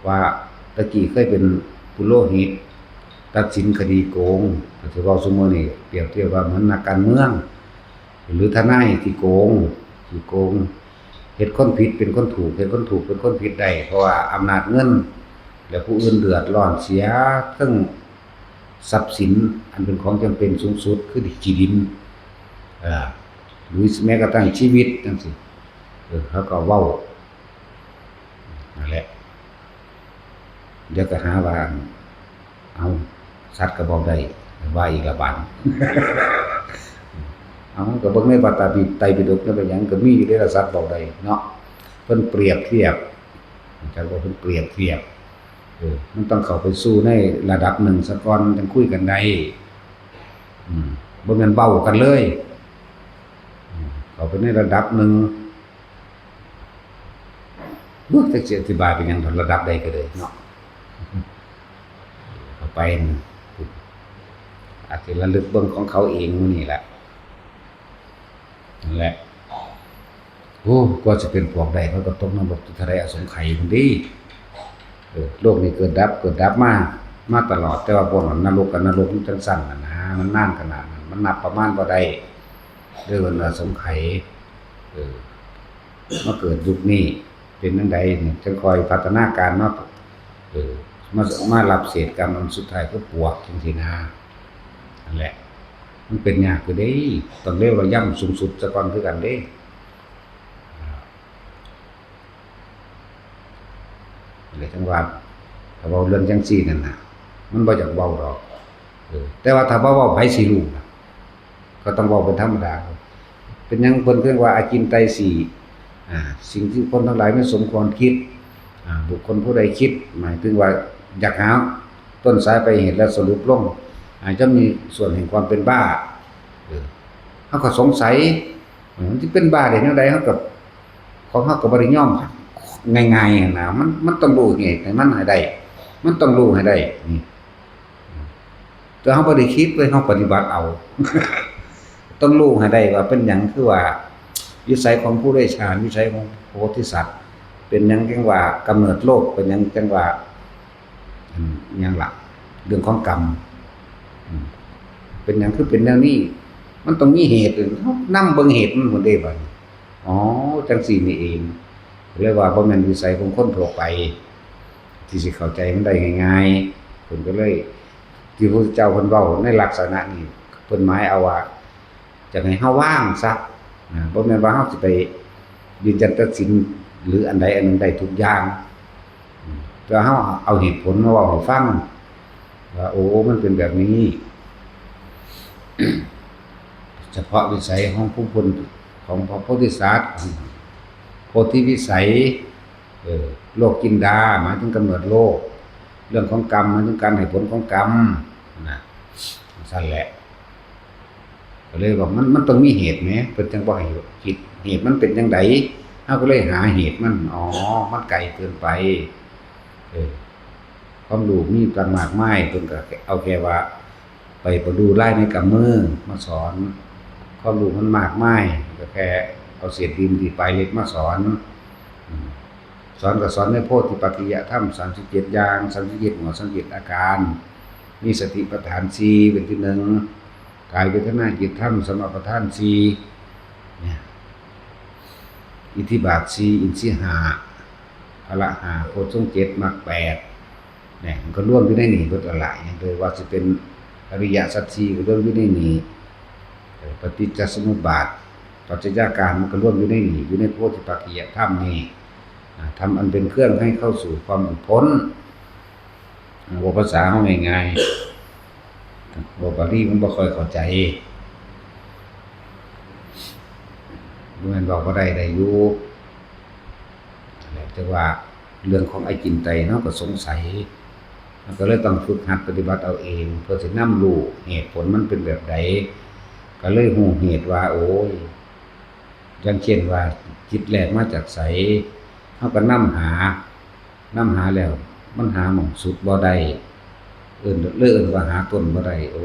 ว่าตะกี้เคยเป็นปุโรหิตตัดสินคดีโกงก็สิเว้าซุมื้อนี้เปรียบเทียบว่าเหมือนนักการเมืองหรือทนายที่โกงเฮ็ดคนผิดเป็นคนถูกเฮ็ดคนถูกเป็นคนผิดได้เพราะว่าอำนาจเงินแล้วผู้อื่นเดือดร้อนเสียทั้งทรัพย์สินอันเป็นของจำเป็นสูงสุดคือที่ดินหรือแม้กระทั่งชีวิตจังซี่เขาก็เว้านั่นแหละเดี๋ยวก็หาว่าเอาสัตว์ก็บอกได้ว่าอีกละบาดเอาก็เบิ่งในพระไตรปิฎกนั่นเป็นหยังก็มีอยู่ในสัตว์บอกได้เนาะเพิ่นเปรียบเทียบจังว่าเพิ่นเปรียบเทียบมันต้องเข้าไปสู่ในระดับหนึ่งซะก่อนจังคุยกันได้บ่แม่นเว้ากันเลยเข้าไปในระดับหนึ่งจะอธิบายเป็นหยังระดับใดก็ได้เนาะเข้าไปอาจสิระลึกเบิ่งของเขาเองมื้อนี้แหละนั่นแหละกว่าจะเป็นพวกใดเขาก็ตกนรกทุกข์อสงไขยพุ่นติโลกนี้เกิดดับมาตลอดแต่ว่าพวกนรกกับนรกมันจังซั่นน่ะนะมันนานขนาดนั้นมันนับประมาณบ่ได้เรื่องอสงไขยมาเกิดยุคนี้เป็นจังไดนี่จังคอยพัฒนาการมามารับเศษกรรมอันสุดท้ายก็ปวกจังซี่นะนั่นแหละมันเป็นยากคือเด้ต้องเรียกว่าย่ำสูงสุดซะก่อนคือกันเด้เลยจังว่าถ้าเว้าเรื่องจังซี่นั่นน่ะมันบ่อยากเว้าดอกแต่ว่าถ้าเว้าไผสิรู้ก็ต้องเว้าเป็นธรรมดาเป็นหยังเพิ่นเรียกว่าอาจินไตยสี่สิ่งที่คนทั้งหลายไม่สมควรคิดบุคคลผู้ใดคิดหมายถึงว่าอยากหาต้นสายไปเหตุและสรุปลงอาจจะมีส่วนแห่งความเป็นบ้าเขาก็สงสัยมันสิเป็นบ้าได้แนวใดเขาก็ของเขาก็บ่ได้ยอมง่ายๆนะมันต้องรู้เหตุให้มันให้ได้มันต้องรู้ให้ได้นี่แต่เขาบ่ได้คิดไว้เขาปฏิบัติเอา ต้องรู้ให้ได้ว่าเป็นหยังคือว่าวิสัยของผู้ได้ฌานวิสัยของโพธิสัตว์เป็นหยังจังว่ากำเนิดโลกเป็นหยังจังว่าหยังล่ะเรื่องของกรรมเป็นหยังคือเป็นแนวนี้มันต้องมีเหตุนำเบิ่งเหตุมันพุ่นเด้บัดอ๋อจังซี่นี่เองเรียกว่าบ่แม่นวิสัยของคนทั่วไปที่สิเข้าใจมันได้ง่ายๆเพิ่นก็เลยที่พระเจ้าเพิ่นเว้าในลักษณะนี้เพิ่นหมายเอาว่าจะให้เฮาว่างซะบ่แม่นว่าเฮาสิไปยืนยันตัดสินหรืออันใดอันหนึ่งได้ทุกอย่างแต่เฮาเอาเหตุผลมาเว้าให้ฟังว่าโอ้มันเป็นแบบนี้ เฉพาะวิสัยของผู้คนของพระโพธิสัตว์โพธิวิสัยโลกกินดาหมายถึงกำเนิดโลกเรื่องของกรรมหมายถึงการให้ผลของกรรมนะนั่นแหละก็เลยบอกมันต้องมีเหตุแหมเพิ่นจังบ่ให้คิดเหตุมันเป็นจังไดเฮาก็เลยหาเหตุมันมันไกลเกินไปความรู้มีประมากมายเพิ่นก็เอาแค่ว่าไปประดูลายในกำมือมาสอนความรู้มันมากมายก็แค่เอาเศษดินที่ปลายเล็กมาสอนก็สอนในโพธิปัจจะธรรม37อย่าง37หัว37อาการมีสติปัฏฐาน4เป็นที่1กายเวทนาจิตธรรมสมาปัฏฐาน4เนี่ยอิทธิบาท4อินทรีย์5พละ5โพชฌงค์7มรรค8เนี่ยมันก็รวมอยู่ในนี้เบิดหลายอย่างเลยว่าสิเป็นอริยสัจ4ก็รวมอยู่ในนี้ปฏิจจสมุปบาทปัจจัยการมันก็รวมอยู่ในนี้อยู่ในโพธิปัจจะธรรมนี่ทำอันเป็นเครื่องให้เข้าสู่ความหลุดพ้นว่าภาษาเฮาง่ายๆว่าบาลีมันบ่ค่อยเข้าใจบ่แม่นบอกบ่ได้อยู่แต่ว่าเรื่องของไอ้จินไตเนาะก็สงสัย มันก็เลยต้องฝึกหัดปฏิบัติเอาเองเพื่อสินำรู้เหตุผลมันเป็นแบบใดก็เลยรู้เหตุว่าโอ้ยอย่างเช่นว่าจิตแรกมาจากไสเฮาก็นำหแล้วมันหาหม่องสุดบ่ได้เอิ้นว่าหาต้นบ่ได้โอ้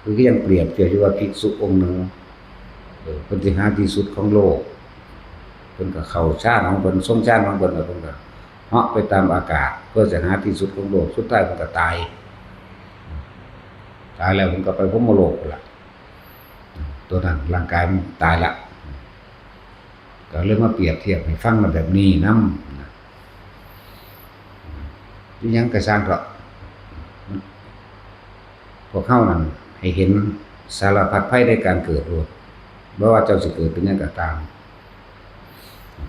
คือยังเปรียบเทียบอยู่ว่าภิกษุองค์หนึ่งเพิ่นสิหาที่สุดของโลกเพิ่นก็เข้าฌานของเพิ่นทรงฌานของเพิ่นแล้วเพิ่นก็เหาะไปตามอากาศเพื่อจะหาที่สุดของโลกสุดท้ายเพิ่นก็ตายแล้วเพิ่นก็ไปพรหมโลกล่ะตัวนั้นร่างกายมันตายละก็เลยมาเปรียบเทียบให้ฟังมาแบบนี้นำที่ยังก็สร้างก็พวกเฮานั่นให้เห็นสารพัดภัยในการเกิดโลดบ่ว่าเจ้าสิเกิดเป็นหยังก็ตาม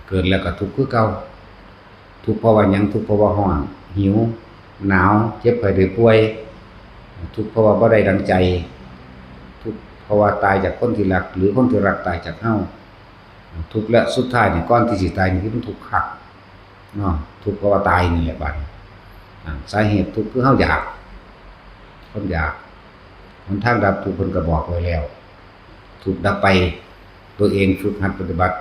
เกิดแล้วก็ทุกข์คือเก่าทุกข์เพราะว่าหยังทุกข์เพราะว่าร้อนหิวหนาวเจ็บไข้ได้ป่วยทุกข์เพราะว่าบ่ได้ดังใจทุกข์เพราะว่าตายจากคนที่รักหรือคนที่รักตายจากเฮาทุกข์และสุดท้ายนี่ก่อนที่สิตายนี่คือมันทุกข์คักเนาะทุกข์เพราะว่าตายนี่แหละบัดสาเหตุทุกข์คือเฮาอยากคนอยากหนทางดับทุกข์เพิ่นก็บอกไว้แล้วทุกข์ดับไปตัวเองฝึกหัดปฏิบัติ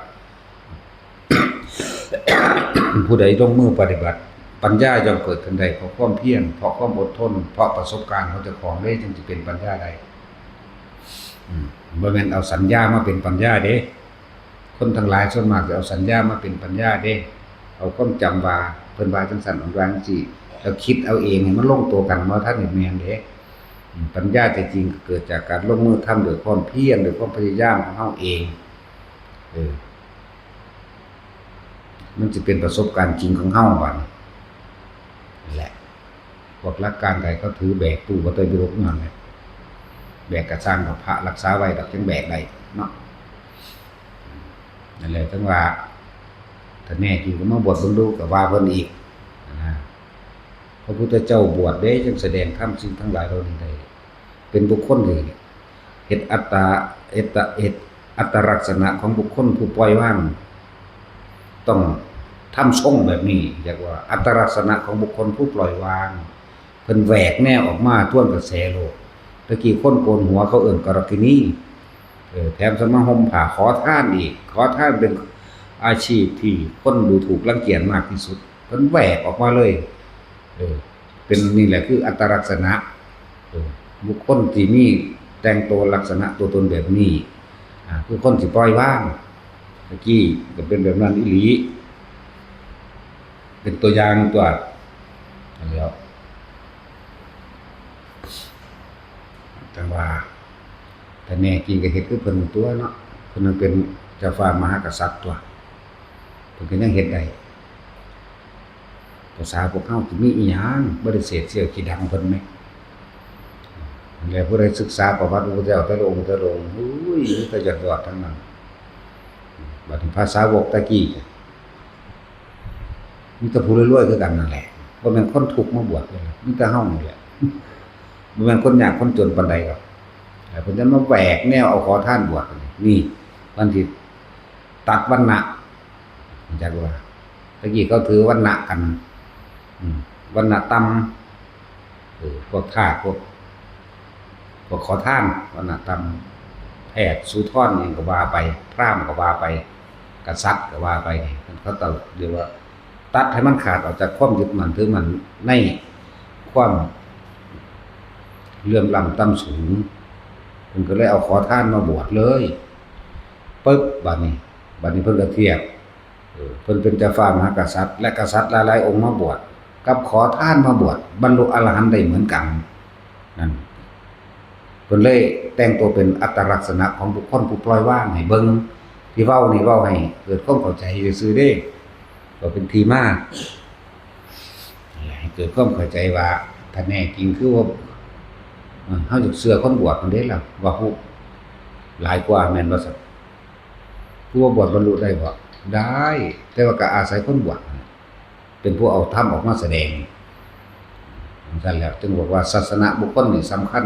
ผู้ใดลงมือปฏิบัติปัญญาย่อมเกิดขึ้นได้เพราะความเพียรเพราะความอดทนเพราะประสบการณ์ของเจ้าของได้จึงสิเป็นปัญญาได้บ่แม่นเอาสัญญามาเป็นปัญญาเด้คนทั้งหลายส่วนมากจะเอาสัญญามาเป็นปัญญาเด้เอาความจำว่าเพิ่นว่าจังซั่นว่าจังซี่แล้วคิดเอาเองให้มันลงตัวกันบ่ทันได้แม่นเด้ปัญญาแต่จริงเกิดจากการลงมือทำด้วยความเพียรด้วยความพยายามของเฮาเองมันจะเป็นประสบการณ์จริงของเฮาบัดนี้แหละพวกหลักการใดก็ถือแบกตู้บ่ได้ไปรบนั่นแหละแบกกระสร้างกับพระรักษาไว้ดอกจังแบกได้เนาะนั่นแหละจังว่าถ้าแน่จริงก็มาบวชเบิ่งดูก็ว่าเพิ่นอีกนะพระพุทธเจ้าบวชเด้จึงแสดงธรรมสิ่งทั้งหลายเหล่านี้ได้เป็นบุคคลที่เฮ็ดอัตลักษณะของบุคคลผู้ปล่อยวางต้องทำทรงแบบนี้เรียกว่าอัตลักษณะของบุคคลผู้ปล่อยวางเพิ่นแหวกแนวออกมาท่วนกระแสโลกตะกี้คนโกนหัวเขาเอิ้นกรกินีแถมสมาห่มผ้าขอทานอีกขอทานเป็นอาชีพที่คนดูถูกรังเกียจมากที่สุดเพิ่นแหวกออกมาเลยเป็นนี่แหละคืออัตลักษณะบุคคลที่มีแต่งตัวลักษณะตัวตนแบบนี้คือคนที่ปล่อยวางตะกี้ก็เป็นแบบนั้นอีหลีเป็นตัวอย่างตัวแล้วแต่ว่าแต่แน่จริงก็เฮ็ดคือเพิ่นตัวเนาะเพิ่นเป็นเจ้าฟ้ามหากษัตริย์ตัวเพิ่นก็ยังเฮ็ดได้ภาษาพวกเฮาสิมีอีหยังบ่ได้เสียดเสี้ยวขี้ดังเพิ่นแม่แล้วผู้ใดศึกษาประวัติพระพุทธเจ้าแต่ละองค์อุ้ยมีแต่ยอดๆทั้งนั้นบัดนี้ภาษาวกตะกี้มีแต่ผู้รวยๆคือกันนั่นแหละบ่แม่นคนทุกข์มาบวชเลยมีแต่เฮานี่แหละบ่แม่นคนยากคนจนปานใดหรอกแต่เพิ่นจะมาแหวกแนวเอาขอทานบวชนี่วันที่ตัดวรรณะจักว่าตะกี้เขาถือวรรณะกันวรรณะต่ำพวกทาสพวกขอทานวรรณะต่ำแพทย์สุทรนี่ก็ว่าไปพราหมณ์ก็ว่าไปกษัตริย์ก็ว่าไปเขาต้องเรียกว่าตัดให้มันขาดออกจากความยึดมั่นถือมั่นในความเลื่อมล้ำต่ำสูงเพิ่นก็เลยเอาขอทานมาบวชเลยปึ๊บบัดนี้เพิ่นก็เทียบเพิ่นเป็นเจ้าฟ้ามหากษัตริย์และกษัตริย์หลายๆองค์มาบวชกับขอทานมาบวชบรรลุอรหันต์ได้เหมือนกันนั่นเพิ่นเลยแต่งตัวเป็นอัตลักษณะของบุคคลผู้ปล่อยวางให้เบิ่งที่เว้านี่เว้าให้เกิดความเข้าใจซื่อๆเด้ก็เป็นที่มาให้เกิดความเข้าใจว่าถ้าแน่จริงคือว่าเฮาจะเชื่อคนบวชมันเด้ล่ะว่าผู้หลายกว่าแม่นบ่ซั่นผู้ว่าบวชบรรลุได้บ่ได้แต่ว่าก็อาศัยคนบวชเป็นผู้เอาธรรมออกมาแสดงนั่นแหละจึงบอกว่าศาสนาบุคคลนี่สำคัญ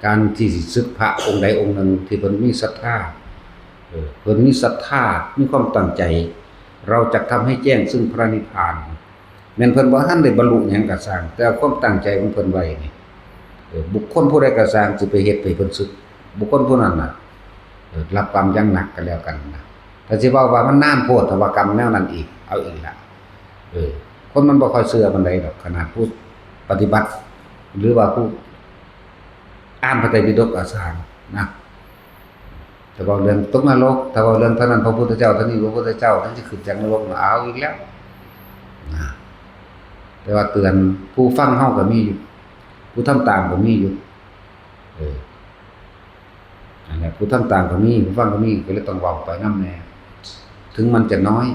การที่สิศึกพระองค์ใดองค์หนึ่งที่เพิ่นมีศรัทธาเพิ่นมีศรัทธามีความตั้งใจเราจะทำให้แจ้งซึ่งพระนิพพาน แม่นเพิ่นบ่ทันได้บรรลุหยังก็สร้างแต่ความตั้งใจของเพิ่นไว้นี่บุคคลผู้ใดก็สร้างสิไปเฮ็ดให้เพิ่นสึกบุคคลผู้นั้นน่ะรับกรรมอย่างหนักก็แล้วกันนะถ้าสิเว้าว่ามันนานโพดถ้าว่ากรรมแนวนั้นอีกเอาอีกล่ะคนมันบ่ค่อยเชื่อปานใดดอกขนาดผู้ปฏิบัติหรือว่าผู้อ่านพระไตรปิฎกก็สร้างนะแต่ว่าเรื่องตกนรกถ้าว่าเรื่องเท่านั้นพระพุทธเจ้าเท่านี้พระพุทธเจ้าท่านสิขึ้นจากนรกเอาอีกแล้วนะแต่ว่าเตือนผู้ฟังเฮาก็มีอยู่ผู้ทำตามก็มีอยู่นั่นแหละผู้ทำตามก็มีผู้ฟังก็มีก็เลยต้องเว้าไปนำแน่ถึงมันจะน้อย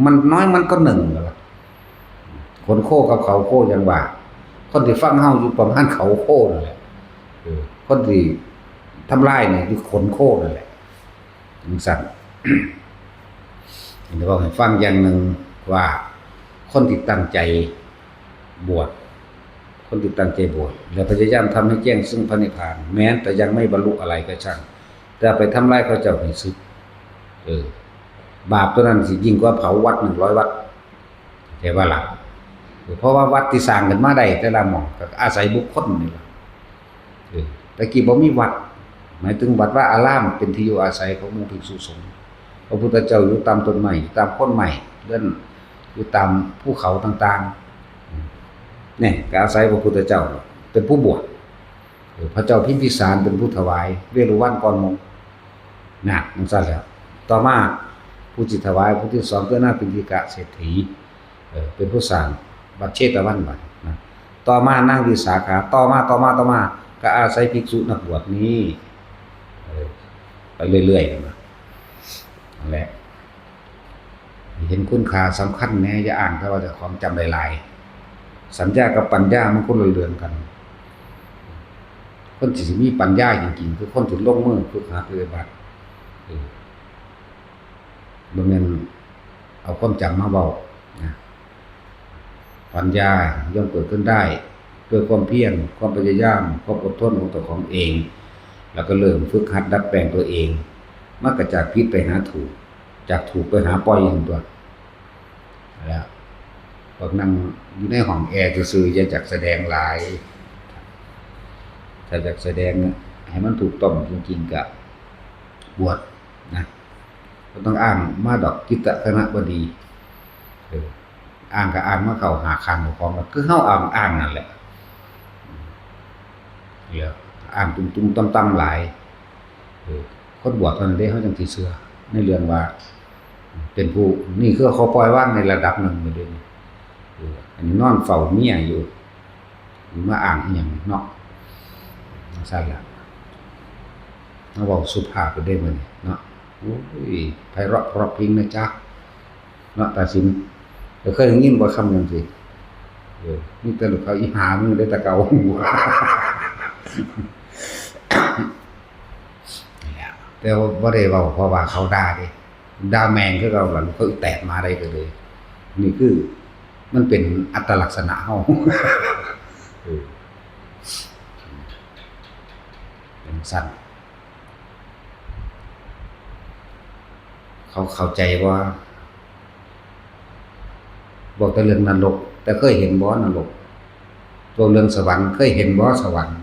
มันน้อยมันก็หนึ่งแล้วล่ะคนโคกับเขาโคอย่างว่าคนที่ฟังเฮาอยู่ประมาณเขาโคนั่นแหละคนที่ทำลายเนี่ยคือคนโคนั่นแหละจังซั่น เดี๋ยวบอกให้ฟังอย่างหนึ่งว่าคนที่ตั้งใจบวชคนที่ตั้งใจบวชและพยายามทำให้แจ้งซึ่งพระนิพพานแม้แต่ยังไม่บรรลุอะไรก็ช่างแต่ไปทำลายเขาเจ้าให้สึกบาปตัวนั้นสิยิ่งกว่าเผาวัด100 วัดใช่ว่าล่ะเพราะว่าวัดที่สร้างขึ้นมาได้แต่ละหม่องก็อาศัยบุคคลนี่ล่ะแต่กี้บ่มีวัดหมายถึงวัดว่าอารามเป็นที่อยู่อาศัยของหมู่ภิกษุสงฆ์พระพุทธเจ้าอยู่ตามต้นไม้อยู่ตามต้นไม้เดินอยู่ตามภูเขาต่างๆนี่ก็อาศัยพระพุทธเจ้าเป็นผู้บวชพระเจ้าพิมพิสารเป็นผู้ถวายเวรุวันก่อนหมู่นะมันซั่นแล้วต่อมาผู้จิตถวายผู้ที่สองก็น่าเป็นทิกะเศรษฐีเป็นผู้สร้างวัดเชตวันบัดนะต่อมานั่งวิสาขาต่อมาก็อาศัยภิกษุนักบวชนี้ไปเรื่อยๆนะนั่นแหละเห็นคุณค่าสำคัญแน่อย่าอ่านถ้าว่าจะความจำหลายๆสัญญากับปัญญามันคนละเรื่องกันคนที่สิมีปัญญาจริงๆคือคนที่ลงมือฝึกหัดปฏิบัติบ่แม่นเอาความจำมาเว้านะปัญญาย่อมเกิดขึ้นได้ด้วยความเพียรความพยายามความอดทนของตัวของเองแล้วก็เริ่มฝึกหัดดัดแปลงตัวเองมันก็จากผิดไปหาถูกจากถูกไปหาปล่อยอย่างตัวแล้วพวกนั่งอยู่ในห้องแอร์ซื่อๆอย่าจักแสดงหลายถ้าจักแสดงให้มันถูกต้องจริงๆก็บวชนะก็ต้องอ้างมาดอกจิตตคณบดีอ้างก็อ้างมาเข้าหาคันของมันคือเฮาอ้างนั่นแหละเดี๋ยวอ้างตุ้มๆตั้มๆหลายคนบวชเท่านั้นเด้เฮาจังสิเชื่อในเรื่องว่าเป็นผู้นี่คือเขาปล่อยวางในระดับหนึ่งไปเลยอันนี้นอนเฝ้าเมียอยู่มาอ้างอีหยังเนาะซั่นล่ะเฮาเว้าสุภาพไปได้มื้อนี้เนาะโอ้ยไพเราะเพราะพริ้งนะจ๊ะเนาะตาสินเคยได้ยินบ่คำจังซี่มีแต่ลูกเขาอีหามึงได้แต่เก่าแต่ว่าบ่ได้เว้าเพราะว่าเขาด่าเด้ด่าแมงคือเขาหลังเขาแตกมาได้ก็เลยนี่คือมันเป็นอัตลักษณะเฮาเป็นสั้นเขาเข้าใจว่าบอกแต่เรื่องนรกแต่เคยเห็นบ่นรกตัวเรื่องสวรรค์เคยเห็นบ่สวรรค์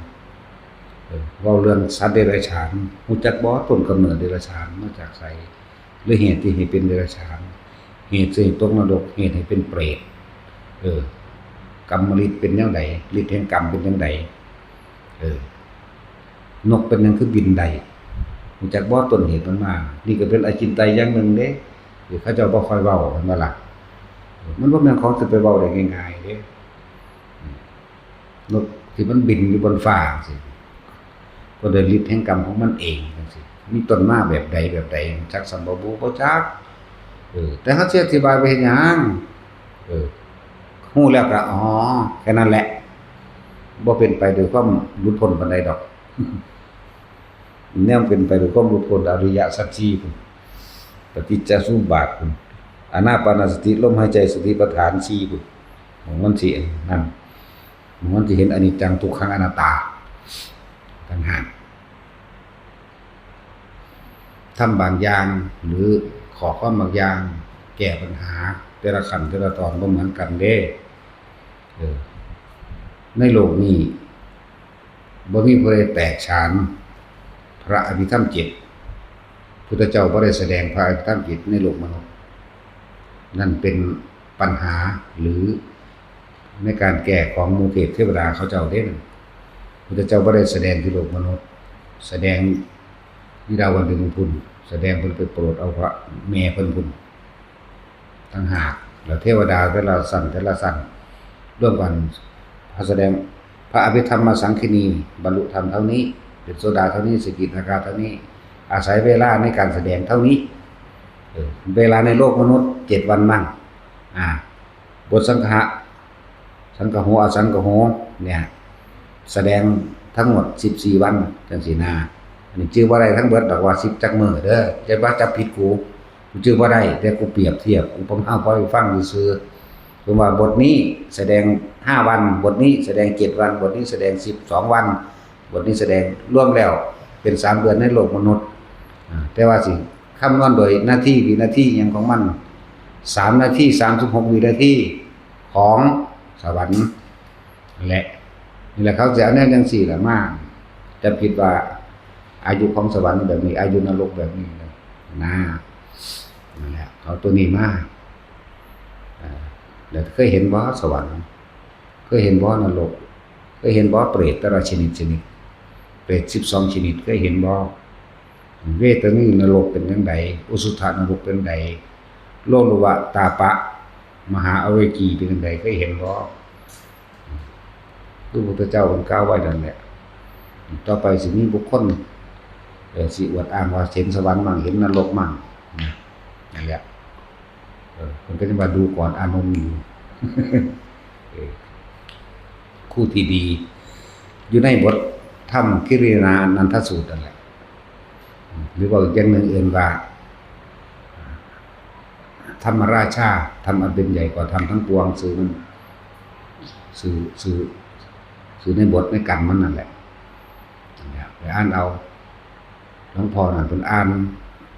เว้าเรื่องสัตว์เดรัจฉานรู้จักบ่ต้นกำเนิดเดรัจฉานมาจากไสหรือเหตุที่ให้เป็นเดรัจฉานเหตุที่ตกนรกเหตุให้เป็นเปรตกรรมฤทธิ์เป็นแนวใดฤทธิ์แห่งกรรมเป็นจังไดนกเป็นหยังคือบินได้รู้จักบ่ต้นเหตุมันมานี่ก็เป็นอจินไตยอย่างหนึ่งเด้ที่เขาเจ้าบ่ค่อยเว้าเห็นบ่ล่ะมันบ่แม่นของสิไปเว้าได้ง่ายๆเด้นกที่มันบินอยู่บนฟ้าจังซี่ก็ได้ฤทธิ์แห่งกรรมของมันเองจังซี่มีต้นมาแบบใดจักสัมบ่บ่จักแต่เฮาสิอธิบายไปเฮ็ดหยังฮู้แล้วก็อ๋อแค่นั้นแหละบ่เป็นไปด้วยความหลุดพ้นปานใดดอกแนวเป็นไปด้วยความหลุดพ้นอริยสัจสี่พุ่นปฏิจจสมุปบาทพุ่นอานาปานสติลมหายใจสติปัฏฐาน4พุ่นของมันสินั่นมันสิเห็นอนิจจังทุกขังอนัตตาต่างหากทำบางอย่างหรือขอความบางอย่างแก้ปัญหา แต่ละขั้นแต่ละตอนบ่เหมือนกันเด้เออในโลกนี้บ่มีผู้ใดแตกฉานพระอภิธรรม7พุทธเจ้าบ่ได้แสดงพระอภิธรรม7ในโลกมนุษย์นั่นเป็นปัญหาหรือในการแก้ของหมู่เทพเทวดาเขาเจ้าเด้พุทธเจ้าบ่ได้แสดงที่โลกมนุษย์แสดงที่ดาวดึงส์พุ่นแสดงเพิ่นไปโปรดเอาพระแม่เพิ่นพุ่นต่างหากแล้วเทวดาแต่ละสั่นร่วมกันพระแสดงพระอภิธรรมสังคีนีบรรลุธรรมเท่านี้เป็นโสดาเท่านี้สกิทาคาเท่านี้อาศัยเวลาในการแสดงเท่านี้เวลาในโลกมนุษย์7วันมั่งบทสังฆะสังฆโหอสังฆโหเนี่ยแสดงทั้งหมด14วันจังซี่นะอันนี้ชื่อบ่ได้ทั้งเบิดดอกว่า10จักมื้อเด้อจะว่าจับผิดกูชื่อบ่ได้แต่กูเปรียบเทียบอุปมาพอให้ฟังซื่อๆคือว่าบทนี้แสดง5วันบทนี้แสดง7วันบทนี้แสดง12วันบทนี้แสดงรวมแล้วเป็น3เดือนในโลกมนุษย์แต่ว่าสิคำนวณโดยนาทีวินาทีหยังของมัน3นาที36วินาทีของสวรรค์นั่นแหละนี่แหละเขาจะเอาแนวจังซี่ล่ะมาจะผิดว่าอายุของสวรรค์แบบนี้อายุนรกแบบนี้นะนั่นแหละเอาตัวนี้มาแล้วเคยเห็นบ่สวรรค์เคยเห็นบ่นรกเคยเห็นบ่เปรตแต่ละชนิดเปรต12ชนิดเคยเห็นบ่เวทนีนรกเป็นจังไดอุสุทธนรกเป็นจังไดโลลุวะตาปะมหาอเวจีเป็นจังไดเคยเห็นบ่พระพุทธเจ้าเพิ่นกล่าวไว้นั่นแหละต่อไปสิมีบุคคลสิอวดอ้างว่าเห็นสวรรค์มั่งเห็นนรกมั่งนั่นแหละมันก็จะมาดูก่อนอานนท์อยู่ คู่ที่ดีอยู่ในบทธรรมกิรินานันทสูตรนั่นแหละหรือว่าอย่างหนึ่งอื่นว่าธรรมราชาธรรมอันเป็นใหญ่กว่าธรรมทั้งปวงสื่อมันสื่อในบทในกันมันนั่นแหละไปอ่านเอาหลวงพ่อน่ะเพิ่นอ่าน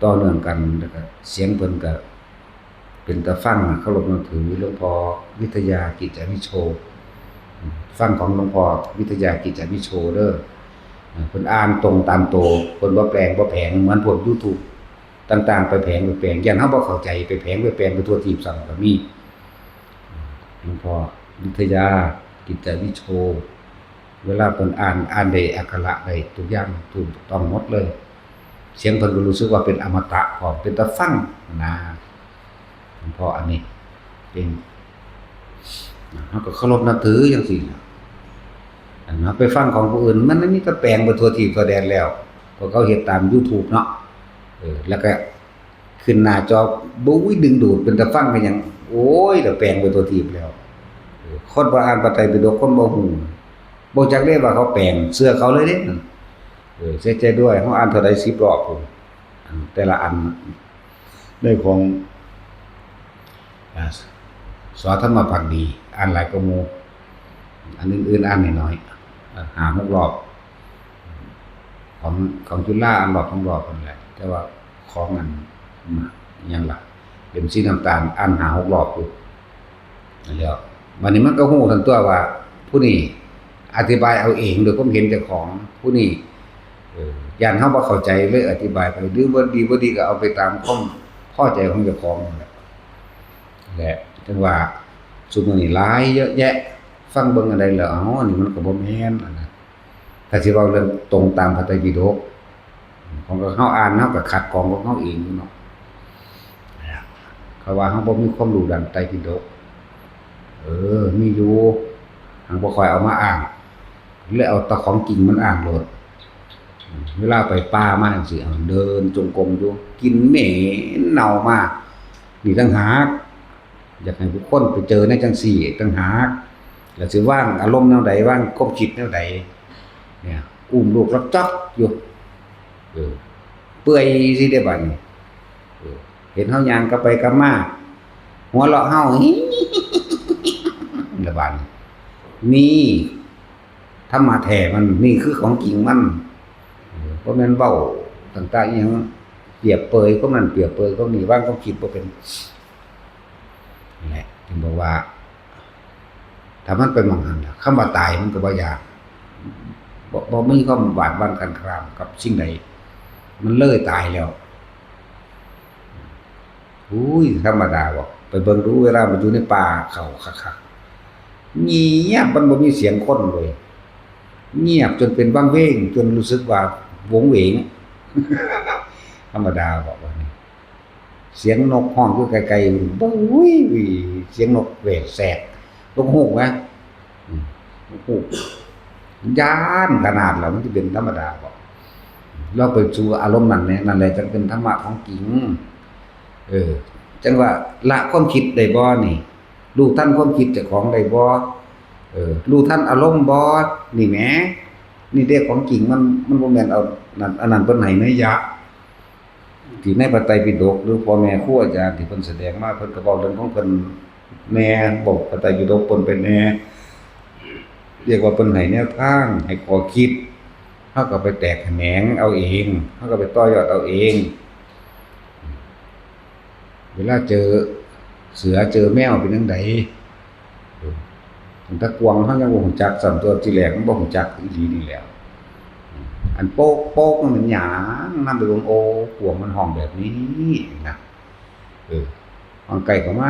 ต่อเนื่องกันแล้วก็เสียงเพิ่นก็เป็นตาฟังเคารพนับถือหลวงพ่อวิทยากิจจวิโชฟังของหลวงพ่อวิทยากิจจวิโชเด้อเพิ่นอ่านตรงตามโตเพิ่นบ่แปลงบ่แผงเหมือนพวก YouTube ต่างๆไปแผงยันเฮาบ่เข้าใจไปแผงไปแปลงไปทั่วทีบสั่งก็มีหลวงพ่อวิทยากิจจวิโชเวลาเพิ่นอ่านได้อักขระได้ทุกอย่างถูกต้องหมดเลยเสียงเพิ่นก็รู้สึกว่าเป็นอมตะพร้อมเป็นตาฟังนะหลวงพ่ออันนี้เป็นเฮาก็เคารพนับถือจังซี่นะไปฟังของผู้อื่นมันมีแต่แปลงไปทั่วทีบทั่วแดนแล้วเพราะเขาเฮ็ดตาม YouTube เนาะแล้วก็ขึ้นหน้าจอบุ้ยดึงดูดเป็นตาฟังกันหยังโอ้ยแต่แปลงไปทั่วทีบแล้วคนบ่อ่านพระไตรปิฎกคนบ่ฮู้บ่จักเลยว่าเขาแปลงเสื้อเขาเลยเด้เสียใจด้วยเฮาอ่านเท่าใด10รอบพุ่นแต่ละอันได้ของสอธรรมภักดีอ่านหลายกว่าหมู่อันอื่นๆอ่านน้อยๆ5-6รอบของจุฬาอ่านรอบ2รอบนั่นแหละแต่ว่าของอันยังล่ะเป็นสีน้ำตาลอ่าน5-6รอบอยู่นั่นแหละวันนี้มันก็ฮู้ทั้งตัวว่าผู้นี้อธิบายเอาเองโดยความเห็นเจ้าของผู้นี้ย่านเฮาบ่เข้าใจเลยอธิบายไปหรือบ่ดีก็เอาไปตามความพอใจของเจ้าของนั่นแหละจังว่าซุมื้อนี้หลายเยอะแยะฟังเบิ่งอันใดแล้วอ๋อนี่มันก็บ่แม่นนะถ้าสิเว้าเรื่องตรงตามพระไตรปิฎกของเฮาอ่านเฮาก็ขัดของของเฮาเองเนาะเขาว่าเฮาบ่มีความรู้ด้านไตรปิฎกมีอยู่หังบ่ค่อยเอามาอ้างเลยเอาแต่ของจริงมันอ้างโลดเวลาไปป่ามาจังซี่เดินจงกรมอยู่กินเหม็นเน่ามากนี่ต่างหากอยากให้ทุกคนไปเจอในจังซี่ต่างหากแล้วสิว่างอารมณ์แนวใดว่างความคิดแนวใดเนี่ยอุ้มลูกรักจ๊อกอยู่เปื่อยสิได้บัดนี้เห็นเฮาย่างกลับไปกลับมาหัวเราะเฮาละบาดนี่ธรรมะแท้มันนี่คือของจริงมันบ่แม่นเว้าต่างๆอีหยังเปรียบเปยก็นั่นเปรียบเปยก็นี่ว่างก็คิดบ่เป็น นั่นแหละจึงบอกว่าถ้ามันเป็นมังหันคำว่าตายมันก็บ่ยากบ่มีความหวาดหวั่นกันครามกับสิ่งใดมันเลยตายแล้วอุ้ยธรรมดาบ่ไปเบิ่งดูเวลามันอยู่ในป่าเขาคักๆเงียบมันบ่มีเสียงคนเลยเงียบจนเป็นวังเวงจนรู้สึกว่าโหวงเหวงธรรมดาบอกว่านี่เสียงนกฮ้องอยู่ไกลๆบุ้ยเสียงนกแหวกแสกนกฮูกนะนกฮูกย้านขนาดแล้วมันจะเป็นธรรมดาบอกเราไปสู่อารมณ์นั้นเนี่ยนั่นแหละจังเป็นธรรมะของจริงจังว่าละความคิดได้บ่นี่รู้ทันความคิดเจ้าของได้บ่รู้ทันอารมณ์บ่นี่แหมนี่เด้ของจริงมันบ่แม่นเอานั่นอันนั้นเพิ่นให้นัยยะที่ในพระไตรปิฎกหรือพ่อแม่ครูอาจารย์ที่เพิ่นแสดงมาเพิ่นก็เว้าเรื่องของเพิ่นแน่บอกพระไตรปิฎกเพิ่นเป็นแน่เรียกว่าเพิ่นให้แนวทางให้ข้อคิดเฮาก็ไปแตกแขนงเอาเองเฮาก็ไปต่อยอดเอาเองเวลาเจอเสือเจอแมวเป็นจังไดตะกวางเฮายังบ่ฮู้จักซ้ํตัวที่แรกมันบ่ฮู้จักอีหลีนี่แหล้วอันโป๊กๆมันเป็นหยังนำไปเบิ่งโอ้กวางมันห้องแบบนี้นะมันไก่เข้ามา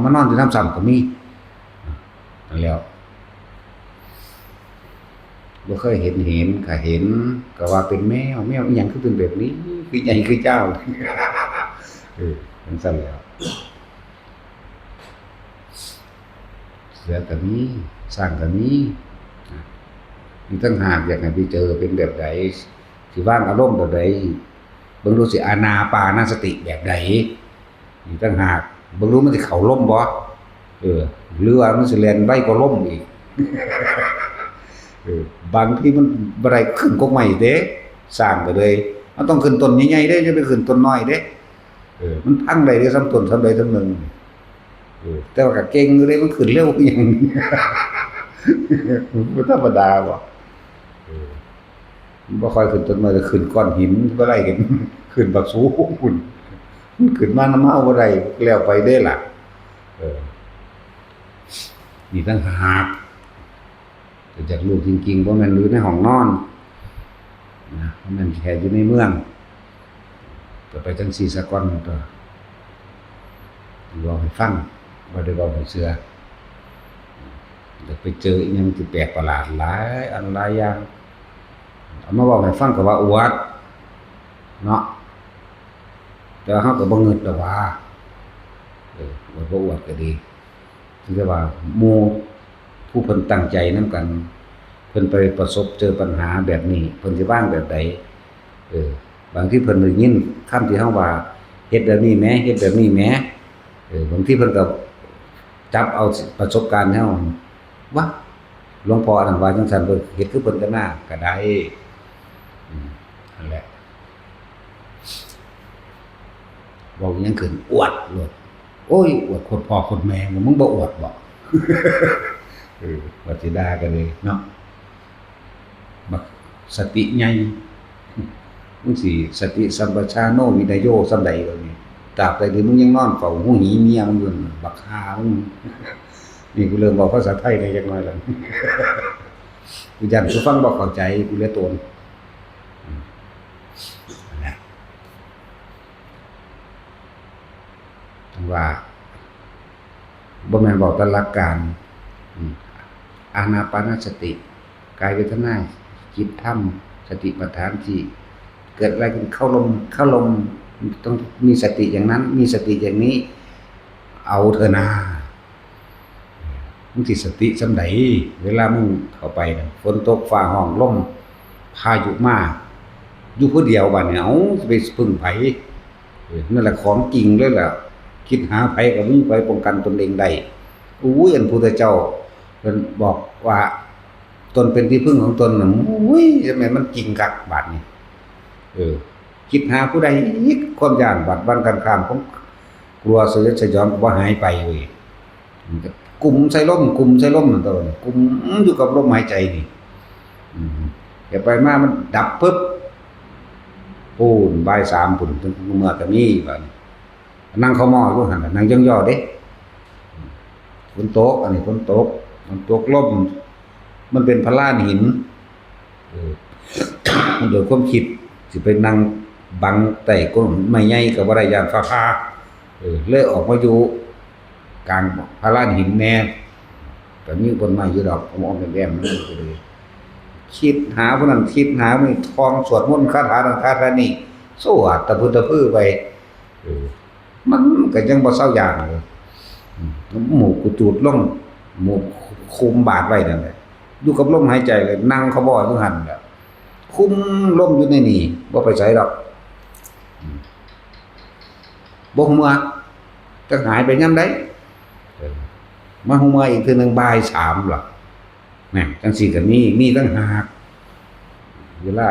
มานอนอยู่น้ำซ้ำก็มีนั่นแล้วบ่เคยเห็นก็เห็นก็ว่าเป็นแมวอีหยังคือเป็นแบบนี้คือใหญ่คือเจ้าจังซั่นแหล้วเสือก็มีช้างก็มีมีตั้งหากอยากให้ไปเจอเป็นแบบใดสิวางอารมณ์แบบใดเบิ่งดูสิอานาปานสติแบบใดมีตั้งหากเบิ่งดูมันสิเข้าลมบ่หรือว่ามันสิแล่นไวกว่าลมอีกบางทีมันบ่ได้ขึ้นกกไม้เด้สร้างก็เลยมันต้องขึ้นต้นใหญ่ๆเด้จะไปขึ้นต้นน้อยเด้มันพังได้เด้ซ้ำต้นซ้ำใดซ้ำหนึ่งแต่ว่าก็เก่งอยู่เด้มันขึ้นเร็วอย่างบ่ธรรมดาบ่บ่ค่อยขึ้นต้นไม้ก็ขึ้นก้อนหินบ่ได้กันขึ้นบักสูงพุ่นขึ้นมานำเฮาบ่ได้แล้วไปเด้ล่ะนี่ต่างหากแต่จากลูกจริงๆบ่แม่นอยู่ในห้องนอนนะบ่แม่นแค่อยู่ในเมืองก็ไปจังซี่ซะก่อนตัวเว้าให้ฟังบ่ได้เว้าให้เชื่อเดี๋ยวไปเจออีหยังที่แปลกประหลาดหลายอันหลายอย่างเอามาเว้าให้ฟังก็ว่าอวดเนาะแต่เฮาก็บ่งึดดอกว่าบ่อวดก็ดีถือว่าหมู่ผู้เพิ่นตั้งใจนำกันเพิ่นไปประสบเจอปัญหาแบบนี้เพิ่นสิวางแบบใดบางทีเพิ่นได้ยินคำที่เฮาว่าเฮ็ดแบบนี้แหมเฮ็ดแบบนี้แหมบางทีเพิ่นก็จับเอาประสบการณ์เฮาวะหลวงพ่อนั่นว่าจังซั่นเพิ่นเฮ็ดคือเพิ่นก็น่าก็ได้นั่นแหละเว้าหยังขึ้นอวดโลดโอ้ยอวดโคตรพ่อโคตรแม่มึงบ่อวดบ่ว่าสิด่ากันเลยเนาะบักสติใหญ่มึงสิสติสัมปชัญโนวินโยส่ำใดก็นี่ตราบใดที่มึงยังนอนเฝ้าหูหีเมียมึงอยู่บักหามึงนี่กูเริ่มบอกภาษาไทยได้จักหน่อยแล้วกูย้านผู้ฟังบ่เข้าใจกูเลยโตนนะว่าบ่แม่นบอกแต่หลักการอานาปานสติกายเวทนาจิตธรรมสติปัฏฐานที่เกิดอะไรขึ้นเข้าลมต้องมีสติอย่างนั้นมีสติอย่างนี้เอาเถอะนะมึงสิสติสำใดเวลามึงเข้าไปน่ะฝนตกฟ้าร้องลมพายุมาอยู่ผู้เดียวบัดนี้เอ้าสิไปพึ่งไผนั่นแหละของจริงเลยล่ะคิดหาไผก็มีไผป้องกันตนเองได้อุ้ยอันพุทธเจ้าเพิ่นบอกว่าตนเป็นที่พึ่งของตนน่ะอุ้ยทำไมมันจริงคักบาดนี้คิดหาผู้ใดอีกความย่านบาดบังกันข้ามของกลัวสยดสยองก็บ่หายไปเว้ยกลุ่มใส่ลมนั่นตัวนี้กลุ่มอยู่กับลมหายใจนี่อย่าไปมามันดับปึ๊บปูนบ่าย3พุ่นถึงเมื่อก็มีบาดนี้นั่งเข้าหม้ออยู่หั่นน่ะนั่งย่อๆเด้ ฝนตกอันนี้ฝนตกลมมันเป็นพลานหินมันโดยความคิดสิไปนั่งบังใต้ก้นไม้ใหญ่ก็บ่ได้ย่านฟ้าผ่าเลยออกมาอยู่กลางพลานหินแน่ก็มีต้นไม้อยู่ดอกมองแว่ๆมันก็เลยคิดหาผู้นั้นคิดหามื้อท่องสวดมนต์คาถานั้นคาถานี้สวดตะพื้นตะพื้อไปมันก็ยังบ่เซาอย่างเลยหมู่กูจูดลงหมู่คุมบาดไว้นั่นแหละอยู่กับลมหายใจเลยนั่งเขาบ่อยู่หั่นแหละคุมลมอยู่ในนี่บ่ไปไสดอกบ่ฮู้ว่าจักหายไปยามใดมาฮู้มาอีกเทื่อนึงบ่าย3ล่ะแหน่จังซี่ก็มีตั้งหากเวลา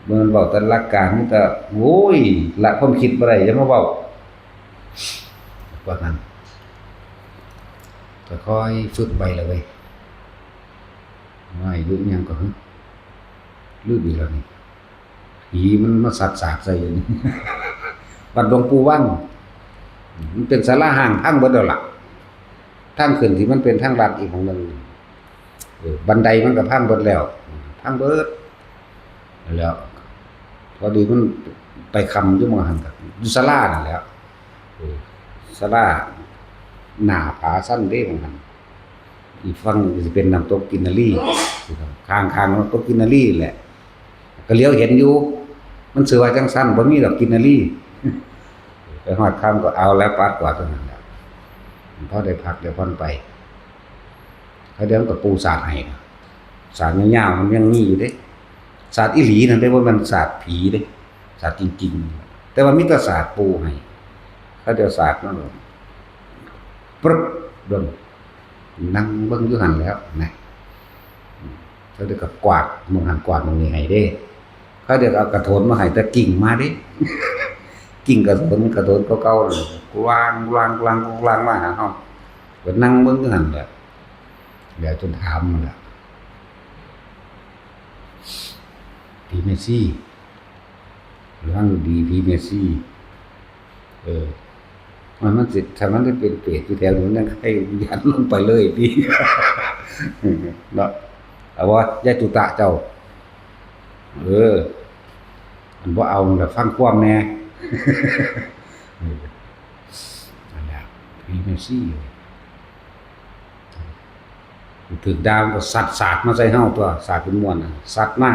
มันเว้าแต่หลักการมันก็โอ้ยละความคิดบ่ได้อย่ามาเว้าว่านั้นก็ค่อยฝึกไปแล้วเว้ยว่าอยู่ยังก็ลืมอีกแล้วนี่ผีมันมาสัตว์สาบใส่อยู่นี่ วัดหลวงปู่วังมันเป็นศาลาห้างพังเบิดแล้วล่ะทางขึ้นที่มันเป็นทางลัดอีกของนึงบันไดมันก็พังเบิดแล้วพังเบิดแล้วพอดีมันไปคำอยู่หม้องหั่นก็อยู่ศาลานั่นแหละศาลาหน้าผาสั้นเด้ของมันอีกฝั่งสิเป็นน้ำตกกินนารีข้างๆน้ำตกกินนารีแหละก็เลี้ยวเห็นอยู่มันชื่อว่าจังซั่นบ่มีดอกกินนารีไปฮอดค่ำก็เอาแล้วปัดกว่าเท่านั้นแหละพอได้พักเดี๋ยวพ่นไปเขาเดี๋ยวก็ปูสาดให้สาดยาวๆมันยังมีอยู่เด้สาดอีหลีนั่นได้บ่แม่นสาดผีเด้สาดจริงๆแต่ว่ามีแต่สาดปูให้เขาเดี๋ยวสาดนั่นปึ๊บเบิ่งนั่งเบิ่งอยู่หั่นแล้วนะเขาเดี๋ยวก็กวาดมองหันกวาดมองนี่ให้เด้เขาเดี๋ยวเอากระโถนมาให้แต่กิ่งมาเด้กิ่งกระโถนเก่าๆวางมาหาเฮาก็นั่งเบิ่งอยู่หั่นแหละเดี๋ยวจนถามมันล่ะผีเมซี่หรือว่าดีผีเมซี่มันสิถ้ามันได้เป็นเปรตอยู่แถวนั้นนั่นให้ยันลงไปเลยพี่ เนาะเอาว่ายายตุตะเจ้ามันบ่เอาแบบฟังความแน่ นั่นแหละผีเมซี่ถึกดาวก็สัตว์สาดมาใส่เฮาตัวสาดเป็นม่วนสัตว์มา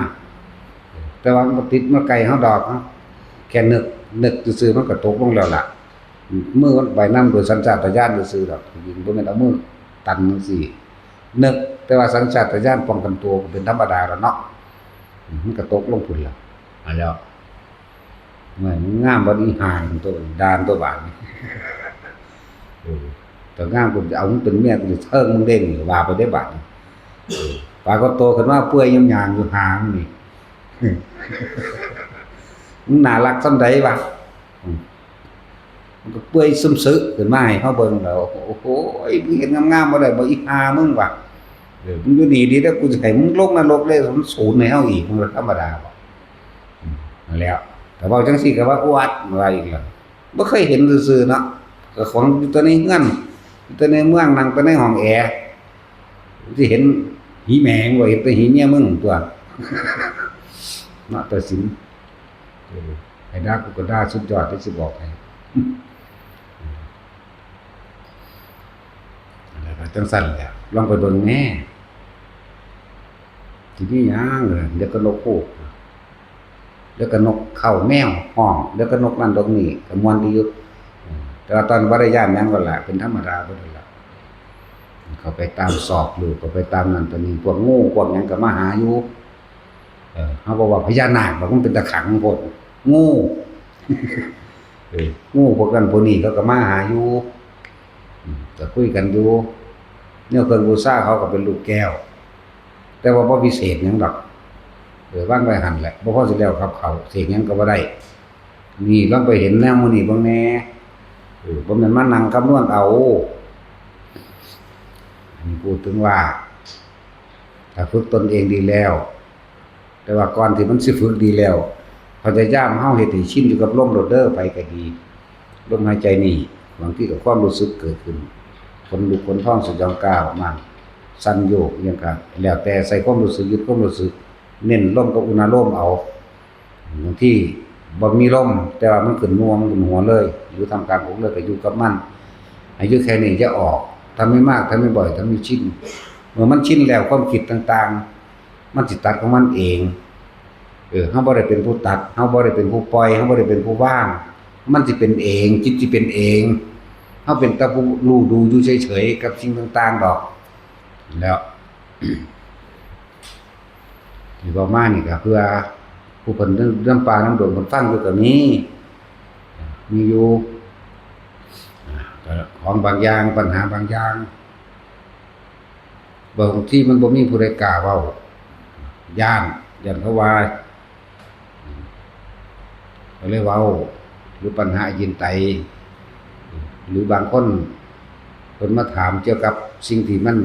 แต่ว่ามันติดมาไกลเฮาดอกเนาะแค่นึกซื่อๆมันก็ตกลงแล้วล่ะมือมันไปนำโดยสัญชาตญาณซื่อๆดอกยิงบ่แม่นเอามือตันจังซี่นึกแต่ว่าสัญชาตญาณป้องกันตัวก็เป็นธรรมดาแล้วเนาะมันก็ตกลงพุ่นแล้วอันแล้วมันงามบ่อีห่างตัวดานตัวบาดนี่แต่งามกูจะเอามึงเป็นเมียกูจะเทิงมึงเด้งว่าไปได้บาดปลาก็โตขึ้นมาเปื่อยยำยางอยู่ห่างนี่มึงน่ารักซำใดวะมันก็เปื่อยซึมซึขึ้นมาให้เฮาเบิ่งแล้วโอ้โหมึงเห็นงามๆบ่ได้บ่อีห่ามึงว่ะมึงอยู่นี่ดีแล้วกูจะให้มึงลงนรกเลยมันสูญให้เฮาอีกมันธรรมดาบ่นั่นแล้วแต่ว่าจังซี่ก็ว่าอวดว่าอีกแล้วบ่เคยเห็นซื่อๆเนาะก็ของอยู่ตัวในเฮือนอยู่ตัวในเมืองนั่งตัวในห้องแอร์สิเห็นหีแมงบ่เห็นแต่หีเมียมึงตัวมาตัดสินไอ้ด่ากูก็ด่าสุดยอดที่สิบอกให้อะไรก็จังซั่นแหละลองไปเบิ่งแน่ที่นี่ยังเดี๋ยวก็นกฮูกแล้วก็นกเข้าแมวห้องแล้วก็นกนั่นนกนี่ก็ม่วนดีอยู่แต่ว่าตอนบ่ได้ย่านหยังก็ล่ะเป็นธรรมดาบ่ได้ล่ะเขาไปตามสอบลูกก็ไปตามนั่นตัวนี้พวกงูพวกหยังก็มาหาอยู่เฮาบอกว่าพญานาคมันเป็นตะขังโพดงูงูพวกนั้นพวกนี้เขาก็มาหาอยู่ก็คุยกันอยู่เนี่ยเครื่องบูชาเขาก็เป็นลูกแก้วแต่ว่าบ่พิเศษหยังดอกวางไว้หั่นแหละบ่พอสิแล้วครับเขาเสกหยังก็บ่ได้นี่ลองไปเห็นแนวมื้อนี้เบิ่งแน่บ่แม่นมานั่งคำนวณเอาอันนี้พูดถึงว่าถ้าฝึกตนเองดีแล้วแต่ว่าก่อนที่มันสิฝึกดีแล้วพยายามเฮาเฮ็ดให้ชินอยู่กับลมโรดเดอร์ไปก็ดีลมหายใจนี่บางทีก็ความรู้สึกเกิดขึ้น ขนลุกขนพองสยองกล้าวมาสั่นโยกอิหยังก็แล้วแต่ใส่ความรู้สึกยึดความรู้สึกเน้นลมกับอุณหภูมิเอาบางทีบ่มีลมแต่ว่ามันขึ้นน่วงบนหัวเลยอยู่ทำการของเลยก็อยู่กับมันให้อยู่แค่นี้อย่าออกทำไม่มากทำไม่บ่อยทำไม่ชินเมื่อมันชินแล้วความคิดต่างๆมันสิตัดของมันเองเฮาบ่ได้เป็นผู้ตัดเฮาบ่ได้เป็นผู้ปล่อยเฮาบ่ได้เป็นผู้ว่างมันสิเป็นเองจิตสิเป็นเองเฮาเป็นแต่ผู้รู้ดูอยู่เฉยๆกับสิ่งต่างๆดอกแล้ว ที่ว่ามานี่ก็เพื่อผู้เพิ่นเรื่องป่าน้ำดงเพิ่นฟังอยู่ก็มีอยู่ของบางอย่างปัญหาบางอย่างบางที่มันบ่มีผู้ใดกล้าเว้าย่านเขาว่าก็เลยเว้าหรือปัญหายินไตหรือบางคนเพิ่นมาถามเกี่ยวกับสิ่งที่มัน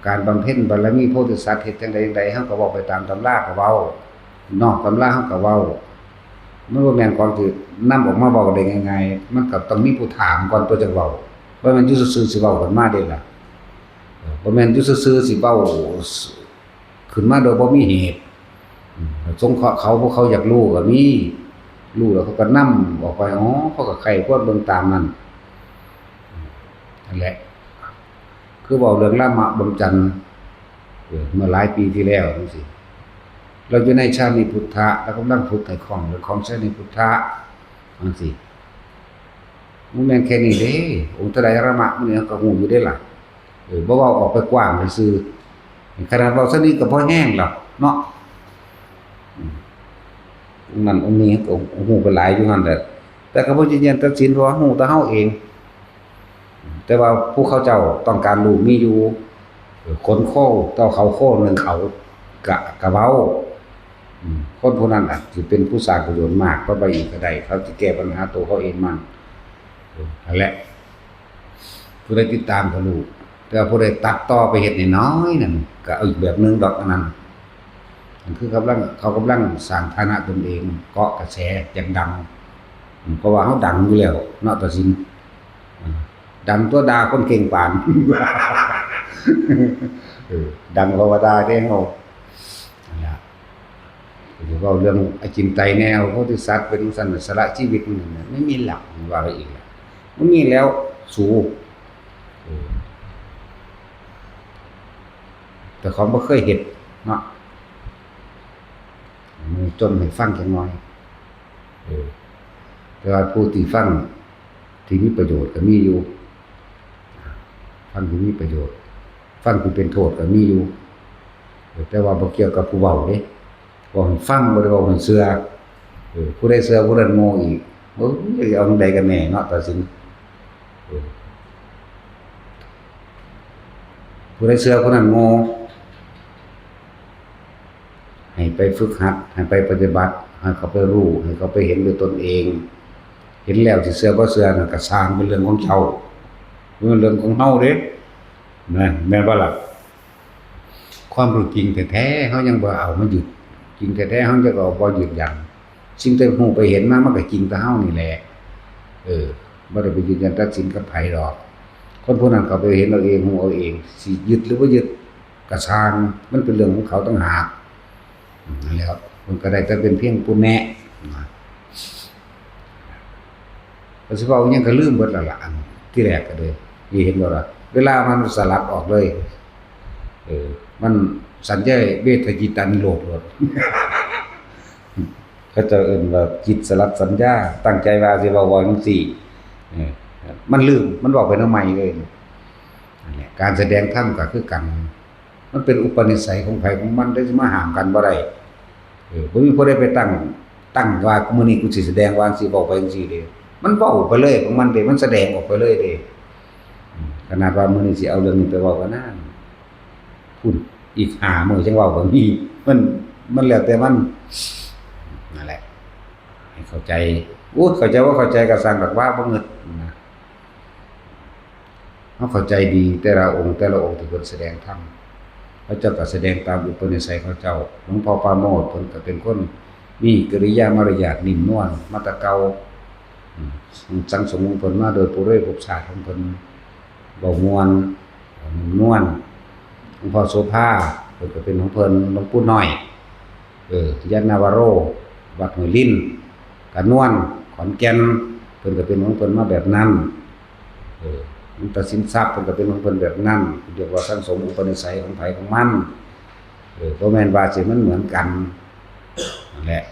การบำเพ็ญบารมีโพธิสัตว์เฮ็ดจังไดเฮาก็เว้าไปตามตำราก็เว้านอกตำราเฮาก็เว้ามันบ่แม่นของที่นำออกมาเว้าได้ง่ายๆมันก็ต้องมีผู้ถามก่อนตัวจังเว้าบ่แม่นอยู่ซื่อๆสิเว้ากันมาได้ล่ะบ่แม่นอยู่ซื่อๆสิเว้าขึ้นมาโดยบ่มีเหตุสงเคราะห์เขาพวกเขาอยากรู้ก็มีรู้แล้วเขาก็นำออกไปอ๋อเขาก็ไขควรเบิ่งตามนั้นนั่นแหละคือเว้าเรื่องละมะบำจันทร์เมื่อหลายปีที่แล้วจังซี่เราอยู่ในชาติพุทธะแล้วกำลังฝึกให้คล่องเรื่องของชาติพุทธะจังซี่มันแม่นแค่นี้เด้องค์ไตรละมะมื้อนี้ก็ฮู้อยู่เด้ล่ะบ่เว้าออกไปกว้างซื่อขนาดเว้าซะนี้ก็บ่แห้งหรอกเนาะนั่นองค์นี้ก็ฮู้ไปหลายอยู่นั่นแหละแต่ก็บ่ยืนยันตัดสินว่าฮู้แต่เฮาเองแต่ว่าผู้เขาเจ้าต้องการรู้มีอยู่คนโคเต้าเขาโคนึงเขากะเว้าคนผู้นั้นอาจสิเป็นผู้สร้างประโยชน์มากก็ไปอีกก็ได้เขาสิแก้ปัญหาตัวเขาเองมันนั่นแหละผู้ใดติดตามก็รู้แต่ผู้ใดตัดต่อไปเฮ็ดน้อยๆนั่นก็อีกแบบนึงดอกอันนั้นคือเขากำลังสร้างฐานะตนเองเกาะกระแสอย่างดังเพราะว่าเฮาดังอยู่แล้วเนาะตัดสินดังตัวดาคนเก่งปานดังเพราะว่าดาแท้เฮานั่นล่ะคือเว้าเรื่องอจินไตยแนวโพธิสัตว์เป็นสันสละชีวิตมันไม่มีหลักว่าอีกมันมีแล้วสู้แต่เขาบ่เคยเฮ็ดเนาะมันจนให้ฟังจังน้อยแต่ว่าผู้ที่ฟังที่มีประโยชน์ก็มีอยู่ฟังที่มีประโยชน์ฟังที่เป็นโทษก็มีอยู่แต่ว่าบ่เกี่ยวกับผู้เว้าเด้ว่าให้ฟังบ่ได้ว่าให้เชื่อผู้ใดเชื่อผู้นั้นโง่อีกเอาจังไดกันแน่เนาะตัดสินผู้ใดเชื่อผู้นั้นโง่ให้ไปฝึกหัดให้ไปปฏิบัติให้เขาไปรู้ให้เขาไปเห็นด้วยตนเองเห็นแล้วสิเชื่อบ่เชื่อน่ะก็สร้างเป็นเรื่องของเจ้าเป็นเรื่องของเฮาเด้นะแม่นบ่ล่ะความรู้จริงแท้ๆเฮายังบ่เอามายึดจริงแท้ๆเฮาจะก็บ่ยึดยันสิ่งที่ฮู้ไปเห็นมามันก็จริงแต่เฮานี่แหละบ่ได้ไปยืนยันตัดสินกับไผดอกคนผู้นั้นเขาไปเห็นเอาเองฮู้เอาเองสิยึดหรือบ่ยึดก็ช่างมันเป็นเรื่องของเขาต่างหากนั่นแหละมันก็ได้แต่เป็นเพียงผู้แนะก็สิเว้าหยังก็ลืมเบิดแล้วล่ะที่แรกก็เลยนี่เห็นบ่ล่ะเวลามันสลัดออกเลยมันสัญญาเวทจิตานิโรธเขาจะเอิ้นว่าจิตสลัดสัญญาตั้งใจว่าสิเว้าจังซี่มันลืมมันบอกไปทำไมเลยนั่นแหละการแสดงธรรมก็คือกันมันเป็นอุปนิสัยของไผของมันได้สิมาห้ามกันบ่ได้บ่มีผู้ใดไปตั้งว่ามื้อนี้กูสิแสดงว่าจังซี่เว้าไปจังซี่เด้มันเว้าไปเลยของมันเด้มันแสดงออกไปเลยเด้ขนาดว่ามื้อนี้สิเอาเรื่องนี้ไปเว้ากันนะพุ่นอีก5มื้อจังเว้าก็มีมันแล้วแต่มันนั่นแหละให้เข้าใจเข้าใจว่าเข้าใจก็สร้างดอกว่าบ่งึดนะเฮาเข้าใจดีแต่ละองค์ที่เพิ่นแสดงธรรมพระเจ้าก็แสดงตามอุปนิสัยของเจ้าหลวงพ่อปราโมทย์เพิ่นก็เป็นคนมีกิริยามารยาทนิ่มนวลมาแต่เก่า อืมสังสมของเพิ่นมาโดยปุเรศภพชาติของเพิ่นเว้าม่วนม่วนหลวงพ่อโสภาเพิ่นก็เป็นของเพิ่นหลวงปู่น้อยยานนาวโรวัดห้วยลิ้นกระนวนขอนแก่นเพิ่นก็เป็นของเพิ่นมาแบบนั้นหลวงตาสินทรัพย์เพิ่นก็เป็นของเพิ่นแบบนั้นเรียกว่าสังสมอุปนิสัยของไผของมันบ่แม่นว่าสิมันเหมือนกันนั่นแหละ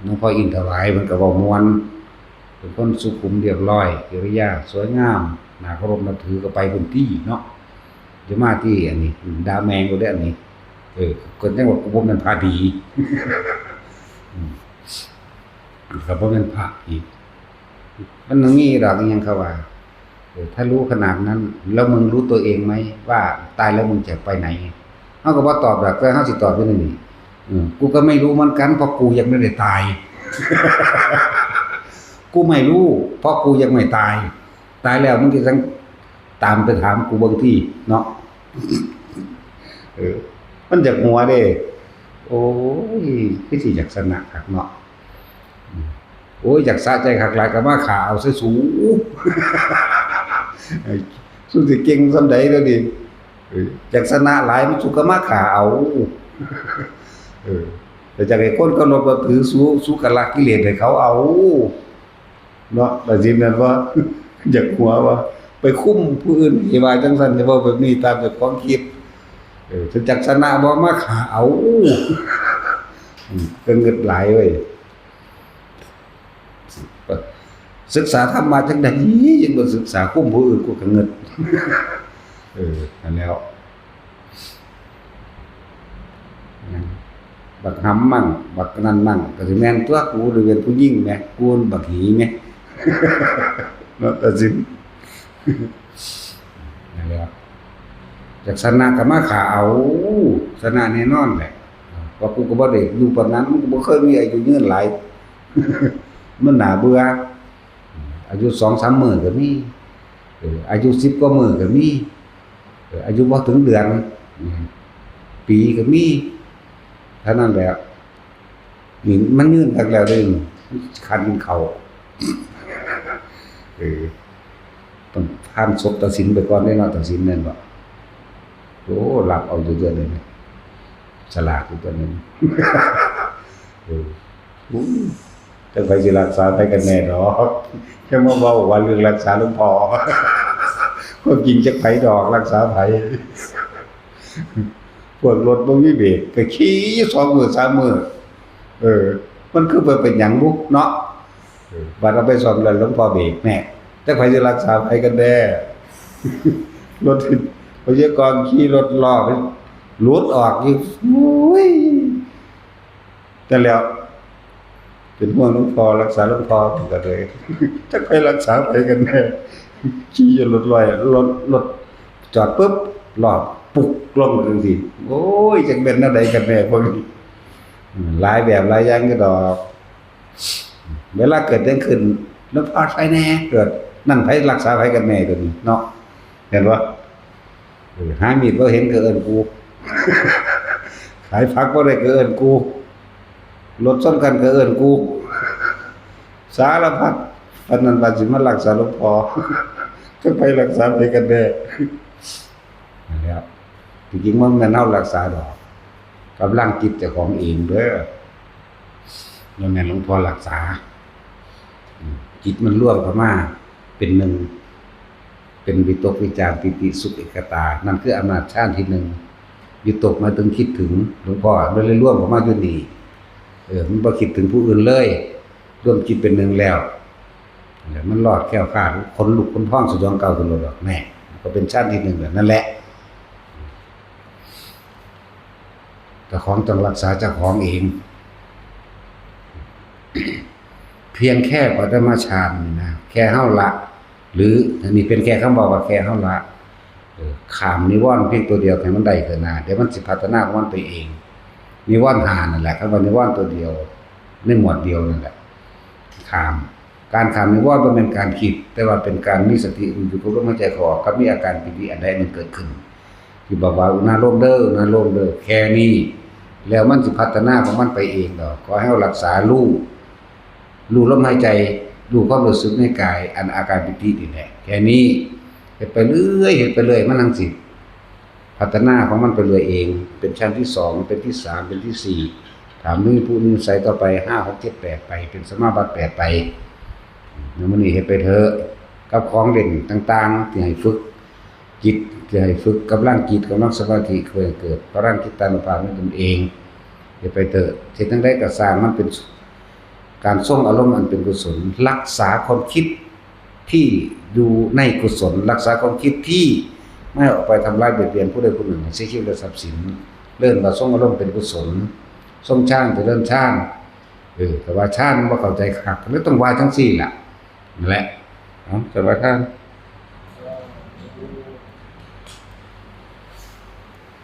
หลวงพ่ออินทวายเพิ่นก็เว้าม่วนเป็นคนสุขุมเรียบร้อยกิริยาสวยงามน่าเคารพนับถือก็ไปพื้นที่เนาะจะมาที่อันนี้ดาแมงก็ได้อันนี้คนจังว่ากูบ่แม่นพระดีก็บ่แม่นพระอีกมันอย่างงี้ดอกอีหยังเขาว่าถ้ารู้ขนาดนั้นแล้วมึงรู้ตัวเองไหมว่าตายแล้วมึงจะไปไหนเฮาก็บ่ตอบดอกแต่เฮาสิตอบอยู่นี่กูก็ไม่รู้เหมือนกันเพราะกูยังไม่ได้ตาย กูไม่รู้เพราะกูยังไม่ตายตายแล้วมึงก็ต้องตามไปถามกูบางทีเนาะมันจากหัวเด้โอ้ยคือสิจากสนะคักเนาะโอ้ยจากสะใจคักหลายก็มาขาเอาซะสูสุสิเก่งซำใดแล้วดิจากสนะหลายมันสุก็มาขาเอาแต่จากไอ้คนก็ลบก็ถือสู้กับลักกิเลสให้เขาเอาเนาะแต่จริงนั้นว่าอยากหัวว่าไปคุ้มผู้อื่นสิว่าจังซั่นจะเว้าแบบนี้ตามแต่ความคิดถึงจักษณะบ่มาขาเอาก็เงิดหลายเว้ยศึกษาธรรมมาจังได๋ยังบ่ศึกษาคุ้มผู้อื่นกูก็เงิดนั่นแล้วบักหำมั่งบักนั่นมั่งก็สิแม่นตัวกูหรือเป็นผู้หญิงแหมกูบักหีแหมเนาะตัดสินนั่นแหละจากสนะก็มาขาเอาสนะแน่นอนแหละเพราะกูก็บ่ได้อยู่ปานนั้นกูบ่เคยมีอายุยืนหลายมันน่าเบื่ออายุ 2-3 มื้อก็มีอายุ10กว่ามื้อก็มีอายุบ่ถึงเดือนปีก็มีเท่านั้นแหละนี่มันยืนคักแล้วเด้คันเข้าต้องผ่านศพตัดสินไปก่อนได้เนาะตัดสินนั่นบ่โอ้หลับเอาอยู่เดือนเลยนะฉลาดอยู่ตัวนึงจังไผสิรักษาไปกันแน่ดอกแค่มาเว้าว่าเรื่องรักษาหลวงพ่อความจริงจักไผดอกรักษาไผพวกรถบ่มีเบรกก็ขี่2มื้อ3มื้อมันคือเป็นหยังบุเนาะบัดเอาไปซ่อมแล้วหลวงพ่อเบรกแน่จักไผสิรักษาไผกันแน่รถพยากรณ์ขี่รถล้อไปหลุดออกอีกโอ้ยแต่แล้วเป็นห่วงหลวงพ่อรักษาหลวงพ่อก็เลยจักไผรักษาไผกันแน่ขี่รถลอยรถจอดปึ๊บล้อปุกลงจังซี่โอ้ยจักเป็นแนวใดกันแน่พวกนี้หลายแบบหลายอย่างก็ดอกเวลาเกิดจังขึ้นแล้วพาไผแน่เกิดนั่นไผรักษาไผกันแน่ตัวนี้เนาะเห็นบ่หามีดบ่เห็นก็เอิ้นกูขายผักบ่ได้ก็เอิ้นกูรถชนกันก็เอิ้นกูสารพัดอันนั้นว่าสิมารักษาหลวงพ่อก็ไปรักษาไปกันแน่นั่นแหละจริงๆมันแม่นเฮารักษาดอกกำลังจิตเจ้าของเองเด้อแล้วแม่นหลวงพ่อรักษาจิตมันร่วมเข้ามาเป็นหนึ่งเป็นวิตกวิจารปิติสุขเอกตานั่นคืออำนาจฌานที่1วิตกมาถึงคิดถึงหลวงพ่อมันเลยร่วมเข้ามาอยู่นี่มันบ่คิดถึงผู้อื่นเลยร่วมจิตเป็นหนึ่งแล้วมันรอดแคล้วคลาดคนลุกคนพองสยองเก่าขึ้นดอกแม่ก็เป็นฌานที่1แบบนั่นแหละเจ้าของต้องรักษาเจ้าของเองเพียงแค่ปฐมฌานนี่นะแค่เฮาละหรืออันนี้เป็นแค่คำบอกว่าแค่เฮาละข้ามนิวรณ์เพียงตัวเดียวให้มันได้เถิดนะเดี๋ยวมันสิพัฒนาของมันไปเองนิวรณ์5นั่นแหละคำว่านิวรณ์ตัวเดียวในหมวดเดียวนั่นแหละการข้ามนิวรณ์บ่แม่นการคิดแต่ว่าเป็นการมีสติอยู่กับลมหายใจเข้าออกกับมีอาการปิติอันใดหนึ่งเกิดขึ้นที่บอกว่าอุณาโลมเด้ออุณาโลมเด้อแค่นี้แล้วมันสิพัฒนาของมันไปเองดอกขอให้เรารักษารู้ลมหายใจ ดูความรู้สึกในกายอันอาการปิตินี่แหละแค่นี้เฮ็ดไปเรื่อยเฮ็ดไปเรื่อยมันจั่งสิพัฒนาของมันไปเรื่อยเองเป็นชั้นที่2เป็นที่3เป็นที่4ถามมีผู้นิสัยต่อไป5 6 7 8ไปเป็นสมาบัติ8ไปแล้วมื้อนี้เฮ็ดไปเถอะกับของเล่นต่างๆที่ให้ฝึกจิตที่ให้ฝึกกำลังจิตกำลังสมาธิเพื่อให้เกิดพลังจิตตานุภาพในตนเองเฮ็ดไปเถอะเฮ็ดจังได๋ก็สร้างมันเป็นการทรงอารมณ์อันเป็นกุศลรักษาความคิดที่อยู่ในกุศลรักษาความคิดที่ไม่ออกไปทำร้ายเบียดเบียนผู้ใดผู้หนึ่งให้เสียชีวิตและทรัพย์สินเริ่มว่าทรงอารมณ์เป็นกุศลทรงฌานจะเริ่มฌานแต่ว่าฌานบ่เข้าใจคักเลยต้องว่าจังซี่ล่ะนั่นแหละเอ้าสวัสดีครับ